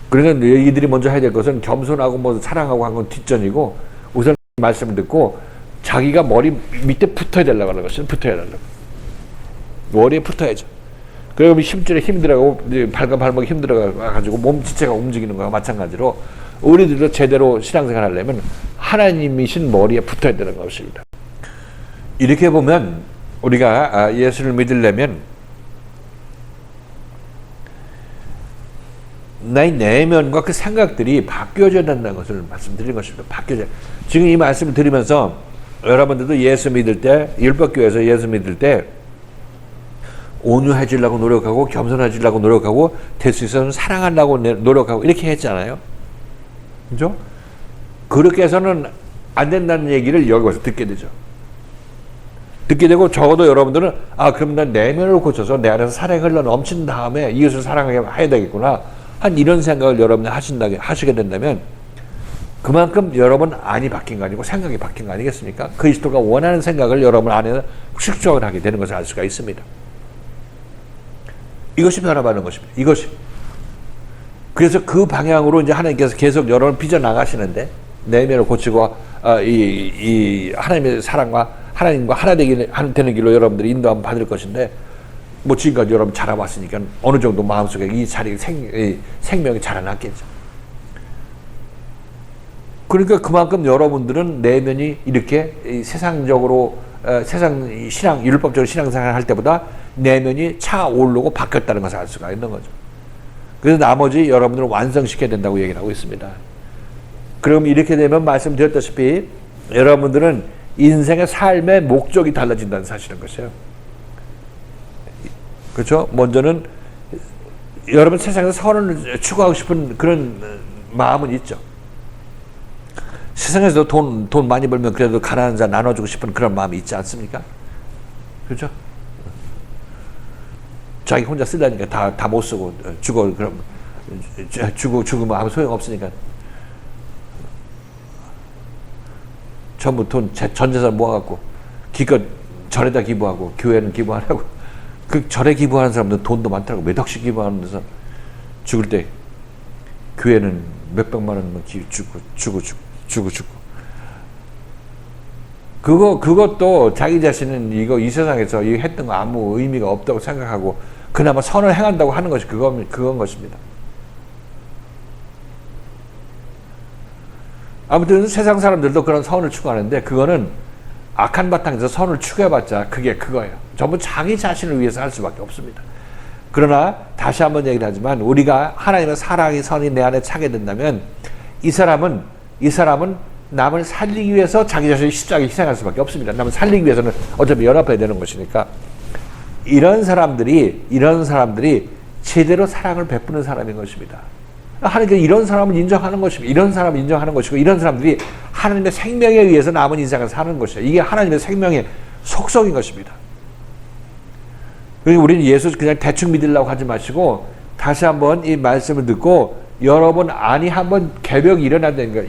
그러니까 이들이 먼저 해야 될 것은 겸손하고 사랑하고 한 건 뒷전이고 우선 말씀을 듣고 자기가 머리 밑에 붙어야 되려고 하는 것은 붙어야 되려고. 머리에 붙어야죠. 그러면 힘줄에 힘들어가고 발목이 힘들어가지고 몸 지체가 움직이는 거와 마찬가지로 우리들도 제대로 신앙생활 하려면 하나님이신 머리에 붙어야 되는 것입니다. 이렇게 보면 우리가 예수를 믿으려면 나의 내면과 그 생각들이 바뀌어져야 된다는 것을 말씀드린 것입니다. 지금 이 말씀을 드리면서 여러분들도 예수 믿을 때 율법교회에서 예수 믿을 때 온유해지려고 노력하고 겸손해지려고 노력하고 될 수 있어서는 사랑하려고 노력하고 이렇게 했잖아요. 그죠? 그렇게 해서는 안 된다는 얘기를 여기 와서 듣게 되죠. 듣게 되고 적어도 여러분들은 그럼 난 내면을 고쳐서 내 안에서 사랑이 흘러 넘친 다음에 이웃을 사랑하게 해야 되겠구나 한 이런 생각을 여러분이 하시게 된다면 그만큼 여러분 안이 바뀐 거 아니고 생각이 바뀐 거 아니겠습니까? 그리스도가 원하는 생각을 여러분 안에 축적을 하게 되는 것을 알 수가 있습니다. 이것이 변화받는 것입니다. 이것이. 그래서 그 방향으로 이제 하나님께서 계속 여러분을 빚어나가시는데 내면을 고치고 이 하나님의 사랑과 하나님과 하나 되는 길로 여러분들이 인도함을 받을 것인데 뭐 지금까지 여러분 자라왔으니까 어느 정도 마음속에 이 생명이 자라났겠죠. 그러니까 그만큼 여러분들은 내면이 이렇게 세상적으로 세상 신앙 율법적으로 신앙생활을 할 때보다 내면이 차오르고 바뀌었다는 것을 알 수가 있는 거죠. 그래서 나머지 여러분들을 완성시켜야 된다고 얘기를 하고 있습니다. 그럼 이렇게 되면 말씀드렸다시피 여러분들은 인생의 삶의 목적이 달라진다는 사실인 것이에요. 그렇죠? 먼저는 여러분 세상에서 선을 추구하고 싶은 그런 마음은 있죠. 세상에서 돈 많이 벌면 그래도 가난한 자 나눠주고 싶은 그런 마음이 있지 않습니까? 그렇죠? 자기 혼자 쓰려니까 다 못 쓰고 죽어. 그럼 죽으면 아무 소용 없으니까 전부 전 재산 모아갖고 기껏 절에다 기부하고 교회는 기부 안 하고 그 절에 기부하는 사람들은 돈도 많더라고. 몇 억씩 기부하는 데서 죽을 때 교회는 몇백만 원만 주고 그것도 자기 자신은 이 세상에서 이 했던 거 아무 의미가 없다고 생각하고 그나마 선을 행한다고 하는 것이 그건 것입니다. 아무튼 세상 사람들도 그런 선을 추구하는데 그거는 악한 바탕에서 선을 추구해봤자 그게 그거예요. 전부 자기 자신을 위해서 할 수밖에 없습니다. 그러나 다시 한번 얘기를 하지만 우리가 하나님의 사랑이 선이 내 안에 차게 된다면 이 사람은 남을 살리기 위해서 자기 자신을 십자가에 희생할 수밖에 없습니다. 남을 살리기 위해서는 어차피 연합해야 되는 것이니까 이런 사람들이 제대로 사랑을 베푸는 사람인 것입니다. 하나님께서 이런 사람은 인정하는 것입니다. 이런 사람은 인정하는 것이고 이런 사람들이 하나님의 생명에 의해서 남은 인생을 사는 것이에요. 이게 하나님의 생명의 속성인 것입니다. 그리고 우리는 예수 그냥 대충 믿으려고 하지 마시고 다시 한번 이 말씀을 듣고 여러분 안이 한번 개벽이 일어나야 되는 거예요.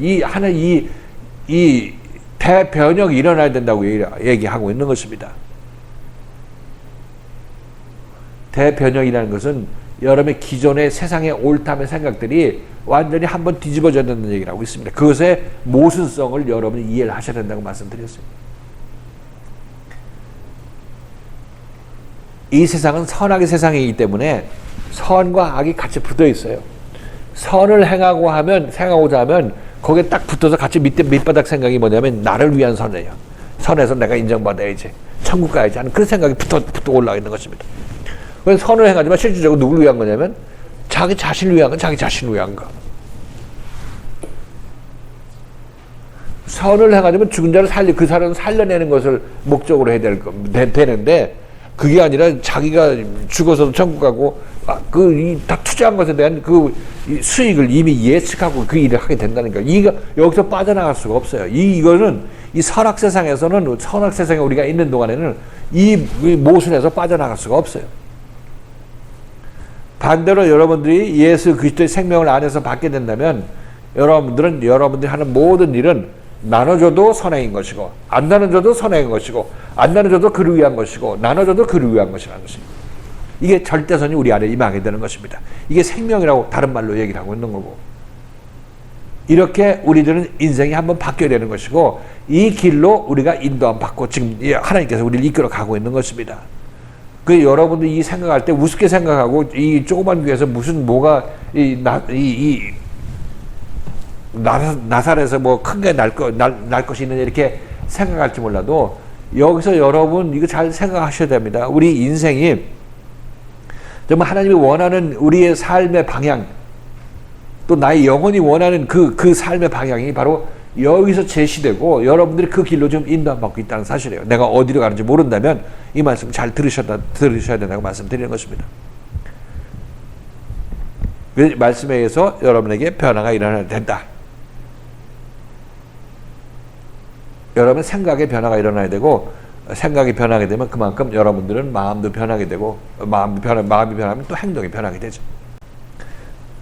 이 대변혁이 일어나야 된다고 얘기하고 있는 것입니다. 대변혁이라는 것은 여러분의 기존의 세상의 옳다의 생각들이 완전히 한번 뒤집어져야 된다는 얘기를 하고 있습니다. 그것의 모순성을 여러분이 이해를 하셔야 된다고 말씀드렸어요. 이 세상은 선악의 세상이기 때문에 선과 악이 같이 붙어 있어요. 선을 행하고자 하면 거기에 딱 붙어서 같이 밑바닥 생각이 뭐냐면 나를 위한 선이에요. 선에서 내가 인정받아야지. 천국 가야지 하는 그런 생각이 붙어 올라가 있는 것입니다. 그래서 선을 행하지만 실질적으로 누구를 위한 거냐면 자기 자신을 위한 건 자기 자신을 위한 거. 선을 행하지만 죽은 자를 그 사람을 살려내는 것을 목적으로 해야 되는데 그게 아니라 자기가 죽어서도 천국 가고 다 투자한 것에 대한 그 수익을 이미 예측하고 그 일을 하게 된다니까. 여기서 빠져나갈 수가 없어요. 이거는 이 선악 세상에 우리가 있는 동안에는 이 모순에서 빠져나갈 수가 없어요. 반대로 여러분들이 예수 그리스도의 생명을 안에서 받게 된다면 여러분들이 하는 모든 일은 나눠줘도 선행인 것이고 안 나눠줘도 선행인 것이고 안 나눠줘도 그를 위한 것이고 나눠줘도 그를 위한 것이라는 것입니다. 이게 절대선이 우리 안에 임하게 되는 것입니다. 이게 생명이라고 다른 말로 얘기를 하고 있는 거고 이렇게 우리들은 인생이 한번 바뀌어야 되는 것이고 이 길로 우리가 인도함 받고 지금 하나님께서 우리를 이끌어 가고 있는 것입니다. 그 여러분들이 이 생각할 때 우습게 생각하고 이 조그만 교회에서 뭐가 나살에서 뭐 큰 게 날 것이 있느냐 이렇게 생각할지 몰라도 여기서 여러분 이거 잘 생각하셔야 됩니다. 우리 인생이 정말 하나님이 원하는 우리의 삶의 방향 또 나의 영혼이 원하는 그 삶의 방향이 바로 여기서 제시되고 여러분들이 그 길로 좀 인도받고 있다는 사실이에요. 내가 어디로 가는지 모른다면 이 말씀 잘 들으셔야 된다고 말씀드리는 것입니다. 그 말씀에 의해서 여러분에게 변화가 일어나야 된다. 여러분 생각의 변화가 일어나야 되고 생각이 변하게 되면 그만큼 여러분들은 마음도 변하게 되고 마음이 변하면 또 행동이 변하게 되죠.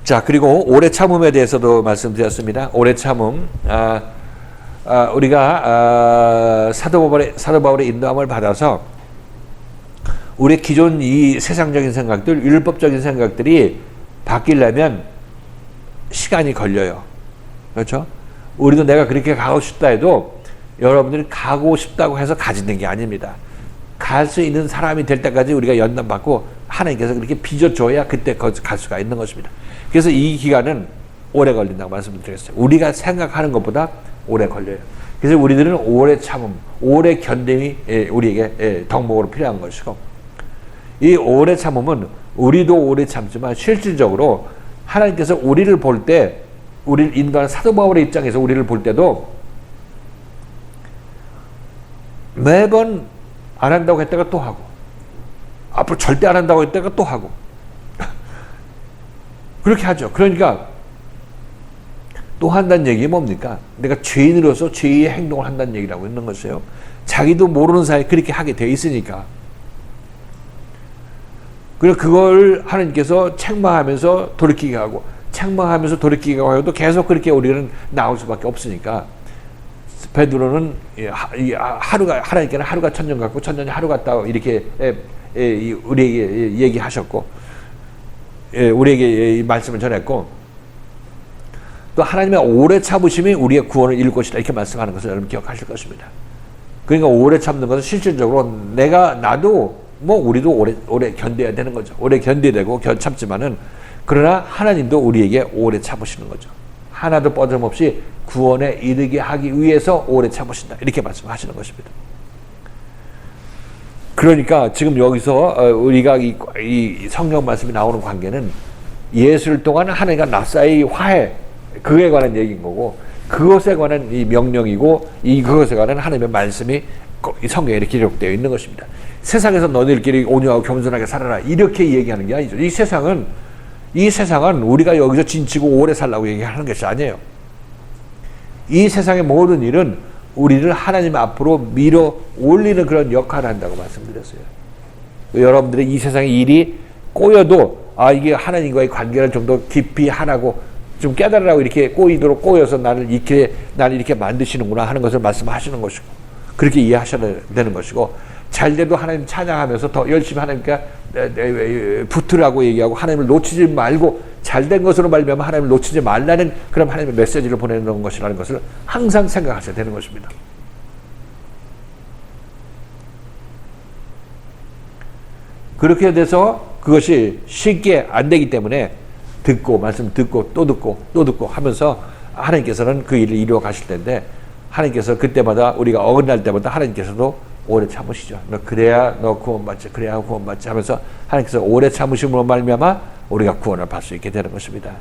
자, 그리고 오래 참음에 대해서도 말씀드렸습니다. 오래 참음, 우리가 사도 바울의 인도함을 받아서 우리 기존 이 세상적인 생각들, 율법적인 생각들이 바뀌려면 시간이 걸려요. 그렇죠? 우리도 내가 그렇게 가고 싶다 해도 여러분들이 가고 싶다고 해서 가지는 게 아닙니다. 갈 수 있는 사람이 될 때까지 우리가 연단받고 하나님께서 그렇게 빚어줘야 그때 갈 수가 있는 것입니다. 그래서 이 기간은 오래 걸린다고 말씀드렸어요. 우리가 생각하는 것보다 오래 걸려요. 그래서 우리들은 오래 참음, 오래 견딤이 우리에게 덕목으로 필요한 것이고, 이 오래 참음은 우리도 오래 참지만 실질적으로 하나님께서 우리를 볼 때, 우리를 인도하는 사도 바울의 입장에서 우리를 볼 때도 매번 안 한다고 했다가 또 하고, 앞으로 절대 안 한다고 했다가 또 하고 그렇게 하죠. 그러니까 또 한다는 얘기 뭡니까? 내가 죄인으로서 죄의 행동을 한다는 얘기라고 있는 것이에요. 자기도 모르는 사이에 그렇게 하게 돼 있으니까. 그래서 그걸 하나님께서 책망하면서 돌이키게 하고, 책망하면서 돌이키게 하고, 계속 그렇게 우리는 나올 수밖에 없으니까, 베드로는 하나님께는 하루가 천년 같고 천년이 하루 같다, 이렇게 우리에게 얘기하셨고, 우리에게 이 말씀을 전했고, 또 하나님의 오래 참으심이 우리의 구원을 이룰 것이다, 이렇게 말씀하는 것을 여러분 기억하실 것입니다. 그러니까 오래 참는 것은 실질적으로 나도 우리도 오래 견뎌야 되는 거죠. 오래 견뎌야 되고 참지만은, 그러나 하나님도 우리에게 오래 참으시는 거죠. 하나도 빠짐없이 구원에 이르게 하기 위해서 오래 참으신다, 이렇게 말씀하시는 것입니다. 그러니까 지금 여기서 우리가 이 성경 말씀이 나오는 관계는 예수를 통한 하나님과 나 사이의 화해, 그에 관한 얘기인 거고, 그것에 관한 이 명령이고, 그것에 관한 하나님의 말씀이 이 성경에 이렇게 기록되어 있는 것입니다. 세상에서 너희들끼리 온유하고 겸손하게 살아라, 이렇게 얘기하는 게 아니죠. 이 세상은 우리가 여기서 진치고 오래 살라고 얘기하는 것이 아니에요. 이 세상의 모든 일은 우리를 하나님 앞으로 밀어 올리는 그런 역할을 한다고 말씀드렸어요. 여러분들의 이 세상의 일이 꼬여도, 이게 하나님과의 관계를 좀 더 깊이 하라고, 좀 깨달으라고 이렇게 꼬여서 나를 이렇게 만드시는구나 하는 것을 말씀하시는 것이고, 그렇게 이해하셔야 되는 것이고, 잘 돼도 하나님 찬양하면서 더 열심히 하나님께 붙으라고 얘기하고, 하나님을 놓치지 말고 잘된 것으로 말미암아 하나님을 놓치지 말라는 그런 하나님의 메시지를 보내는 것이라는 것을 항상 생각하셔야 되는 것입니다. 그렇게 돼서 그것이 쉽게 안 되기 때문에 말씀 듣고 또 듣고 하면서 하나님께서는 그 일을 이루어 가실 텐데, 하나님께서 그때마다 우리가 어긋날 때마다 하나님께서도 오래 참으시죠. 그래야 너 구원받지, 그래야 구원받지 하면서 하나님께서 오래 참으심으로 말미암아 우리가 구원을 받을 수 있게 되는 것입니다.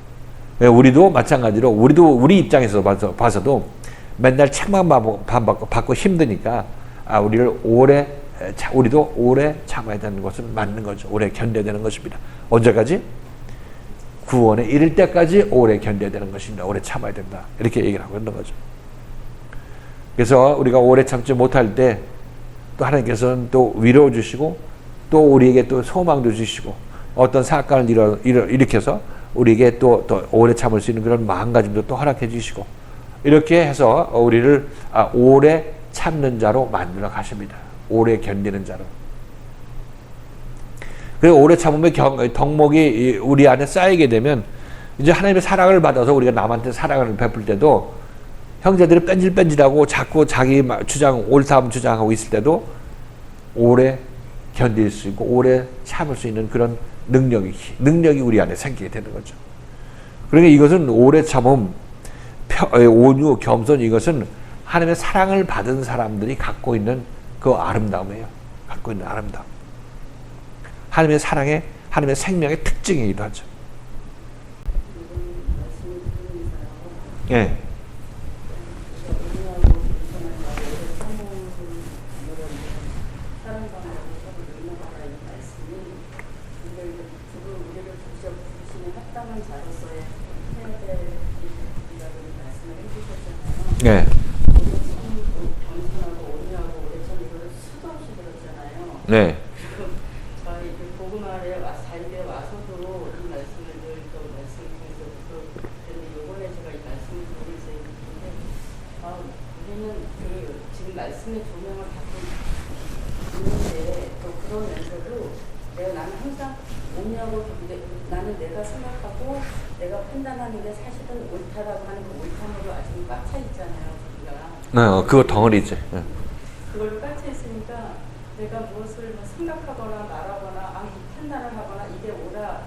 우리도 마찬가지로 우리 입장에서 봐서도 맨날 책만 받고 힘드니까 우리도 오래 참아야 되는 것은 맞는 거죠. 오래 견뎌야 되는 것입니다. 언제까지? 구원에 이를 때까지 오래 견뎌야 되는 것입니다. 오래 참아야 된다, 이렇게 얘기를 하고 있는 거죠. 그래서 우리가 오래 참지 못할 때 또 하나님께서는 또 위로해 주시고, 또 우리에게 또 소망도 주시고, 어떤 사건을 일으켜서 우리에게 또 오래 참을 수 있는 그런 마음가짐도 또 허락해 주시고, 이렇게 해서 우리를 오래 참는 자로 만들어 가십니다. 오래 견디는 자로. 그리고 오래 참으면 덕목이 우리 안에 쌓이게 되면, 이제 하나님의 사랑을 받아서 우리가 남한테 사랑을 베풀 때도, 형제들이 뺀질뺀질하고 자꾸 자기 옳다면 주장하고 있을 때도 오래 견딜 수 있고 오래 참을 수 있는 그런 능력이 우리 안에 생기게 되는 거죠. 그러니까 이것은 오래 참음, 온유, 겸손, 이것은 하나님의 사랑을 받은 사람들이 갖고 있는 그 아름다움이에요. 갖고 있는 아름다움. 하나님의 사랑의, 하나님의 생명의 특징이기도 하죠. 예. 네. 네. 저희 복음화에 자리에 와서도 이 말씀을 늘 또 말씀드리면서 요번에 제가 이 말씀을 드리면서 얘기했는데, 우리는 지금 말씀의 조명을 받고 있는데, 또 그러면서도 나는 항상 온유하고, 나는 내가 생각하고 내가 판단하는 게 사실은 옳다라고 하는 그 옳함으로 아직 꽉 차 있잖아요, 우리가. 그거 덩어리지. 네. 그걸로 꽉 차 있으니까 내가 무엇을 뭐 생각하거나 말하거나 이 판단을 하거나 이게 옳아,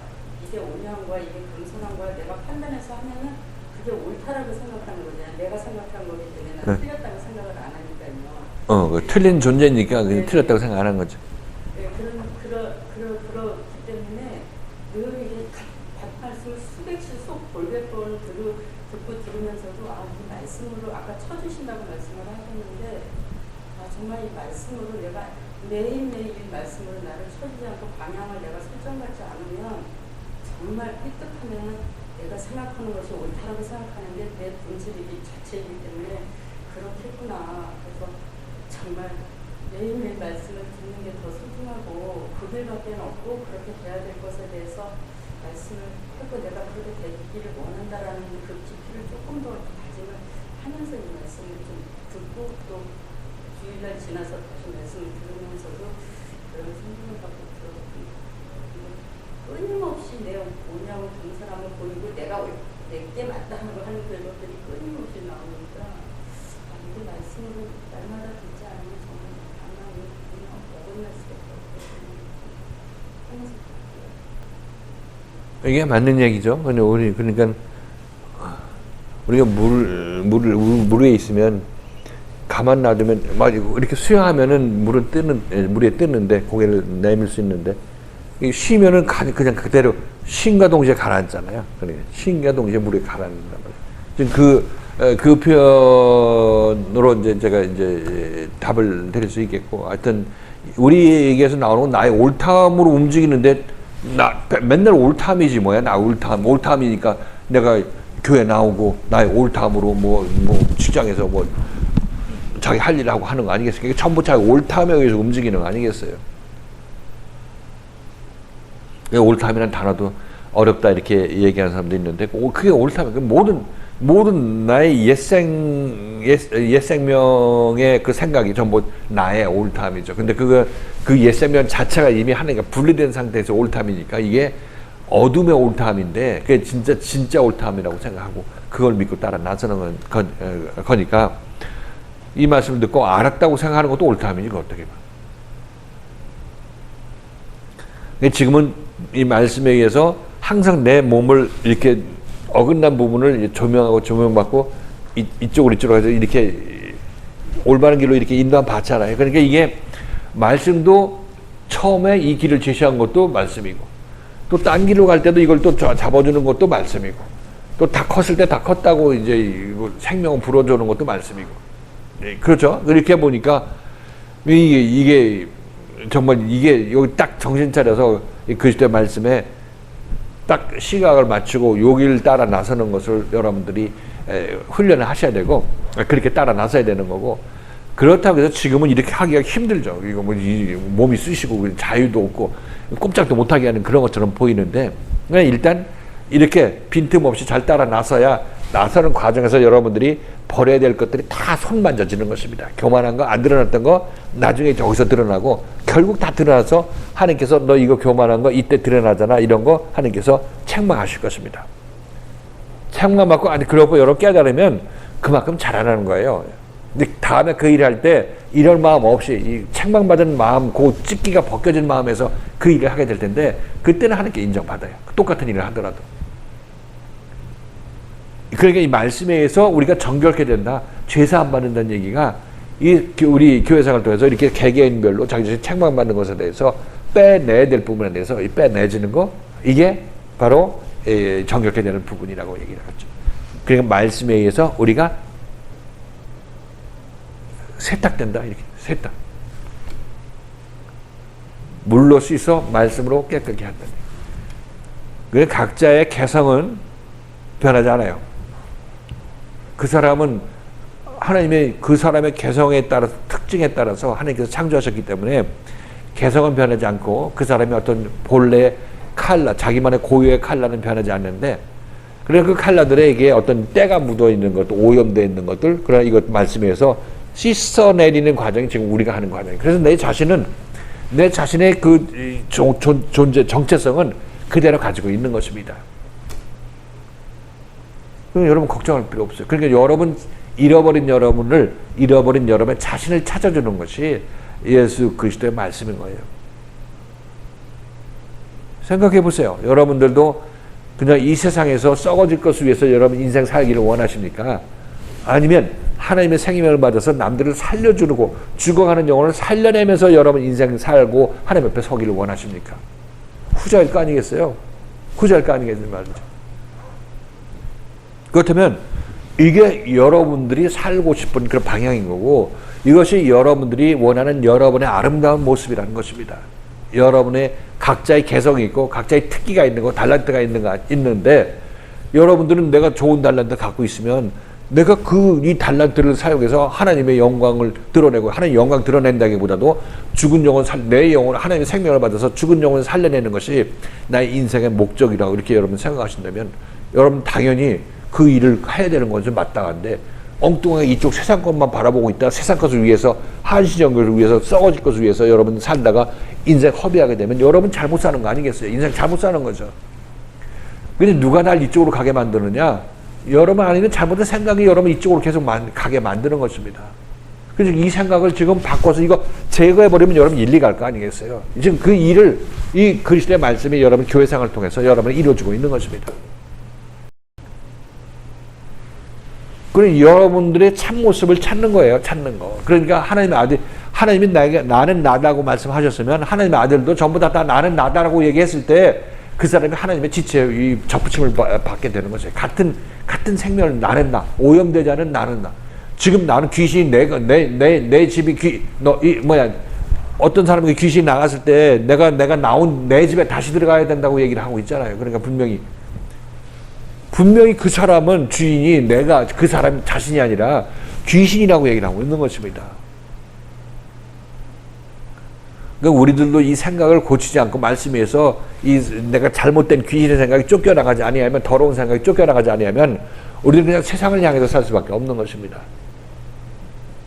이게 온유한 거야, 이게 겸손한 거야 내가 판단해서 하면은 그게 옳다라고 생각하는 거잖아요. 내가 생각한 거기 때문에 나는 틀렸다고 생각을 안 하니까요. 그 틀린 존재니까 그냥 네. 틀렸다고 생각 안 하는 거죠. 네, 그렇기 때문에 늘 이게 말씀을 수백씩 볼백 번 듣고 들으면서도 이 말씀으로 아까 쳐주신다고 말씀을 하셨는데 정말 이 말씀으로 내가 매일매일 이 말씀으로 나를 쳐주지 않고 방향을 내가 설정하지 않으면 정말 삐끗하면 내가 생각하는 것이 옳다라고 생각하는 게 내 본질이기 자체이기 때문에 그렇겠구나. 그래서 정말 매일매일 말씀을 듣는 게 더 소중하고 그 길밖에 없고 그렇게 돼야 될 것에 대해서 말씀을 하고 내가 그렇게 되기를 원한다라는 그 깊이를 조금 더 다짐을 하면서 이 말씀을 좀 듣고 또 주일날 지나서 다시 말씀을 들으면서도 그런 생각을 갖고 들어갑니다. 끊임없이 내 오냐고 동사람을 보이고 내가 내게 맞다고 하는 그것들이 끊임없이 나오니까 이게 말씀으로 날마다 듣지 않으면 정말 가만히 그냥 어긋날 수밖에 없거든요. 이게 맞는 얘기죠. 그러니까 우리가 물에 있으면 가만 놔두면 막 이렇게 수영하면은 물에 뜨는데 고개를 내밀 수 있는데 쉬면은 그냥 그대로 쉼과 동시에 가라앉잖아요. 그러니까 쉼과 동시에 물에 가라앉는단 말이에요. 지금 그 표현으로 이제 제가 이제 답을 드릴 수 있겠고, 하여튼 우리에게서 나오는 건 나의 옳다함으로 움직이는데 맨날 옳다함이지 뭐야. 나 옳다함이니까 내가 교회 나오고 나의 옳다함으로 뭐 직장에서 뭐 자기 할 일 하고 하는 거 아니겠어요? 이게 전부 자기 옳다함에 의해서 움직이는 거 아니겠어요? 옳다함이라는 단어도 어렵다 이렇게 얘기하는 사람도 있는데 그게 옳다함. 모든 나의 옛생명의 그 생각이 전부 나의 옳다함이죠. 근데 그 옛생명 자체가 이미 하나님과 분리된 상태에서 옳다함이니까 이게 어둠의 옳다함인데 그게 진짜 옳다함이라고 생각하고 그걸 믿고 따라 나서는 거니까 이 말씀을 듣고 알았다고 생각하는 것도 옳다함이지 그 어떻게 봐. 근데 지금은 이 말씀에 의해서 항상 내 몸을 이렇게 어긋난 부분을 조명받고 이쪽으로 해서 이렇게 올바른 길로 이렇게 인도한 받잖아요. 그러니까 이게 말씀도 처음에 이 길을 제시한 것도 말씀이고 또 딴 길로 갈 때도 이걸 또 잡아주는 것도 말씀이고 또 다 컸을 때 다 컸다고 이제 생명을 불어주는 것도 말씀이고 그렇죠. 이렇게 보니까 이게 정말 이게 여기 딱 정신 차려서 그 시대 말씀에 딱 시각을 맞추고 여기를 따라 나서는 것을 여러분들이 훈련을 하셔야 되고 그렇게 따라 나서야 되는 거고 그렇다고 해서 지금은 이렇게 하기가 힘들죠. 이거 뭐 몸이 쑤시고 자유도 없고 꼼짝도 못하게 하는 그런 것처럼 보이는데 그냥 일단 이렇게 빈틈없이 잘 따라 나서야 나서는 과정에서 여러분들이 버려야 될 것들이 다 손 만져지는 것입니다. 교만한 거 안 드러났던 거 나중에 저기서 드러나고 결국 다 드러나서 하나님께서 너 이거 교만한 거 이때 드러나잖아 이런 거 하나님께서 책망하실 것입니다. 책망받고 그러고 여러 깨달으면 그만큼 자라나는 거예요. 근데 다음에 그 일을 할 때 이럴 마음 없이 이 책망받은 마음 그 찢기가 벗겨진 마음에서 그 일을 하게 될 텐데 그때는 하나님께 인정받아요. 똑같은 일을 하더라도. 그러니까 이 말씀에 의해서 우리가 정결케 된다. 죄사함 받는다는 얘기가 우리 교회생활을 통해서 이렇게 개개인별로 자기 자신이 책망받는 것에 대해서 빼내야 될 부분에 대해서 빼내지는 거 이게 바로 정결케 되는 부분이라고 얘기를 하죠. 그러니까 말씀에 의해서 우리가 세탁된다. 이렇게 세탁. 물로 씻어 말씀으로 깨끗게 한다. 그래서 각자의 개성은 변하지 않아요. 그 사람은 하나님의 그 사람의 개성에 따라서 특징에 따라서 하나님께서 창조하셨기 때문에 개성은 변하지 않고 그 사람이 어떤 본래 칼라 자기만의 고유의 칼라는 변하지 않는데 그래서 그 칼라들에게 어떤 때가 묻어 있는 것도 오염되어 있는 것들 그러나 이것 말씀에서 씻어내리는 과정이 지금 우리가 하는 과정이에요. 그래서 내 자신의 그 존재 정체성은 그대로 가지고 있는 것입니다. 여러분 걱정할 필요 없어요. 그러니까 잃어버린 여러분의 자신을 찾아주는 것이 예수 그리스도의 말씀인 거예요. 생각해 보세요. 여러분들도 그냥 이 세상에서 썩어질 것을 위해서 여러분 인생 살기를 원하십니까? 아니면 하나님의 생명을 받아서 남들을 살려주고 죽어가는 영혼을 살려내면서 여러분 인생 살고 하나님 앞에 서기를 원하십니까? 후자일 거 아니겠어요? 후자일 거 아니겠어요? 말이죠. 그렇다면 이게 여러분들이 살고 싶은 그런 방향인 거고, 이것이 여러분들이 원하는 여러분의 아름다운 모습이라는 것입니다. 여러분의 각자의 개성이 있고 각자의 특기가 있는 거, 달란트가 있는데, 여러분들은 내가 좋은 달란트 갖고 있으면 내가 이 달란트를 사용해서 하나님의 영광을 드러내고, 하나님의 영광 드러낸다기보다도 죽은 영혼 내 영혼, 하나님의 생명을 받아서 죽은 영혼을 살려내는 것이 나의 인생의 목적이라고 이렇게 여러분 생각하신다면, 여러분 당연히 그 일을 해야 되는 것은 마땅한데, 엉뚱하게 이쪽 세상 것만 바라보고 있다 세상 것을 위해서, 한시적 것을 위해서, 썩어질 것을 위해서 여러분 살다가 인생 허비하게 되면 여러분 잘못 사는 거 아니겠어요? 인생 잘못 사는 거죠. 근데 누가 날 이쪽으로 가게 만드느냐? 여러분 안에는 잘못된 생각이 여러분 이쪽으로 계속 가게 만드는 것입니다. 그래서 이 생각을 지금 바꿔서 이거 제거해버리면 여러분 일리 갈 거 아니겠어요? 지금 그 일을 이 그리스도의 말씀이 여러분 교회생활을 통해서 여러분이 이루어지고 있는 것입니다. 그러니 여러분들의 참모습을 찾는 거예요. 찾는 거. 그러니까 하나님의 아들, 하나님이 나는 나다고 말씀하셨으면 하나님의 아들도 전부 다 나는 나다라고 얘기했을 때 그 사람이 하나님의 지체의 접붙임을 받게 되는 것이에요. 같은 생명을 나는 나, 오염되지 않은 나는 나. 지금 나는 귀신이 내 집이 어떤 사람이 귀신이 나갔을 때 내가 나온 내 집에 다시 들어가야 된다고 얘기를 하고 있잖아요. 그러니까 분명히 그 사람은 주인이 내가 그 사람 자신이 아니라 귀신이라고 얘기를 하고 있는 것입니다. 그러니까 우리들도 이 생각을 고치지 않고 말씀에서 내가 잘못된 귀신의 생각이 쫓겨나가지 아니하면, 더러운 생각이 쫓겨나가지 아니하면 우리는 그냥 세상을 향해서 살 수밖에 없는 것입니다.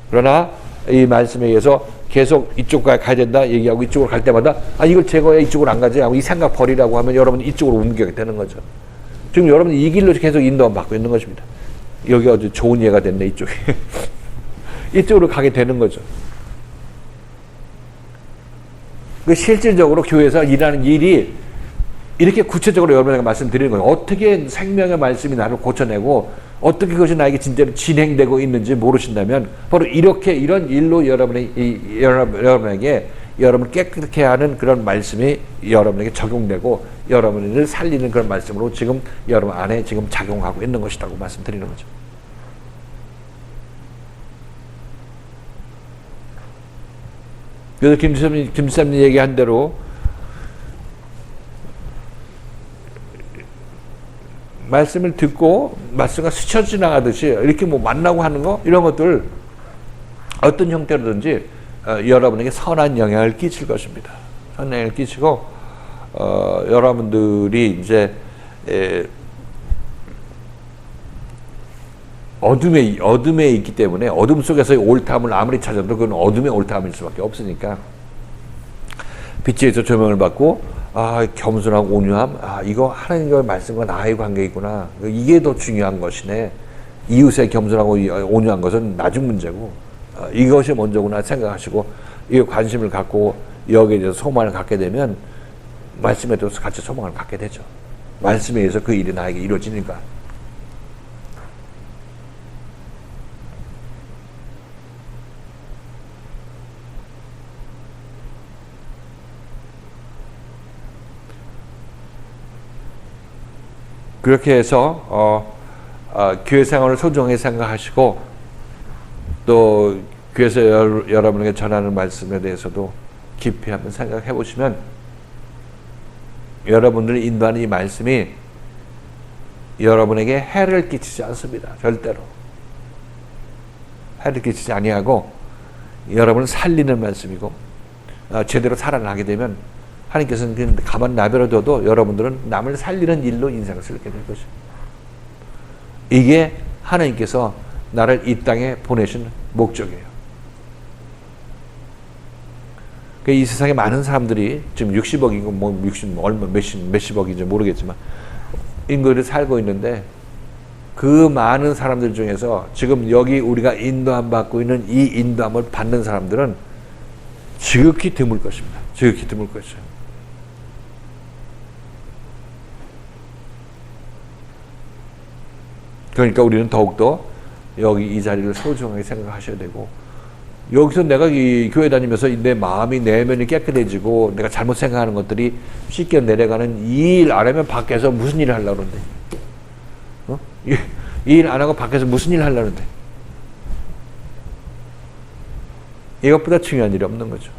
그러나 이 말씀에 의해서 계속 이쪽까지 가야 된다 얘기하고 이쪽으로 갈 때마다 이걸 제거해 이쪽으로 안 가지 하고 이 생각 버리라고 하면 여러분이 이쪽으로 옮기게 되는 거죠. 지금 여러분이 이 길로 계속 인도받고 있는 것입니다. 여기 아주 좋은 예가 됐네, 이쪽에. 이쪽으로 가게 되는 거죠. 실질적으로 교회에서 일하는 일이 이렇게 구체적으로 여러분에게 말씀드리는 거예요. 어떻게 생명의 말씀이 나를 고쳐내고 어떻게 그것이 나에게 진짜로 진행되고 있는지 모르신다면 바로 이런 일로 여러분에게 여러분을 깨끗하게 하는 그런 말씀이 여러분에게 적용되고 여러분을 살리는 그런 말씀으로 지금 여러분 안에 지금 작용하고 있는 것이라고 말씀드리는 거죠. 그래서 김수삼님 얘기한 대로 말씀을 듣고 말씀과 스쳐 지나가듯이 이렇게 만나고 하는 거, 이런 것들 어떤 형태로든지 여러분에게 선한 영향을 끼칠 것입니다. 선한 영향을 끼치고 여러분들이 이제 어둠에 있기 때문에 어둠 속에서의 옳다함을 아무리 찾아도 그건 어둠의 옳다함일 수밖에 없으니까 빛에서 조명을 받고 겸손하고 온유함, 이거 하나님과의 말씀과 나의 관계이구나, 이게 더 중요한 것이네, 이웃의 겸손하고 온유한 것은 나중 문제고 이것이 먼저구나 생각하시고 이 관심을 갖고 여기에 대해서 소망을 갖게 되면 말씀에 대해서 같이 소망을 갖게 되죠. 말씀에 의해서 그 일이 나에게 이루어지니까. 그렇게 해서 교회 생활을 소중하게 생각하시고 또 교회에서 여러분에게 전하는 말씀에 대해서도 깊이 한번 생각해 보시면 여러분들을 인도하는 이 말씀이 여러분에게 해를 끼치지 않습니다. 절대로. 해를 끼치지 아니하고 여러분을 살리는 말씀이고 제대로 살아나게 되면 하나님께서는 그냥 가만 내버려둬도 여러분들은 남을 살리는 일로 인생을 살게 될 것입니다. 이게 하나님께서 나를 이 땅에 보내신 목적이에요. 이 세상에 많은 사람들이 지금 60억이고 60 얼마 몇십억인지 모르겠지만 인구를 살고 있는데 그 많은 사람들 중에서 지금 여기 우리가 인도함 받고 있는 이 인도함을 받는 사람들은 지극히 드물 것입니다. 지극히 드물 것이죠. 그러니까 우리는 더욱더 여기 이 자리를 소중하게 생각하셔야 되고, 여기서 내가 이 교회 다니면서 내 마음이 내면이 깨끗해지고 내가 잘못 생각하는 것들이 씻겨 내려가는 이 일 안 하면 밖에서 무슨 일을 하려고 그러는데, 이 일 안 하고 밖에서 무슨 일을 하려고 그러는데, 이것보다 중요한 일이 없는 거죠.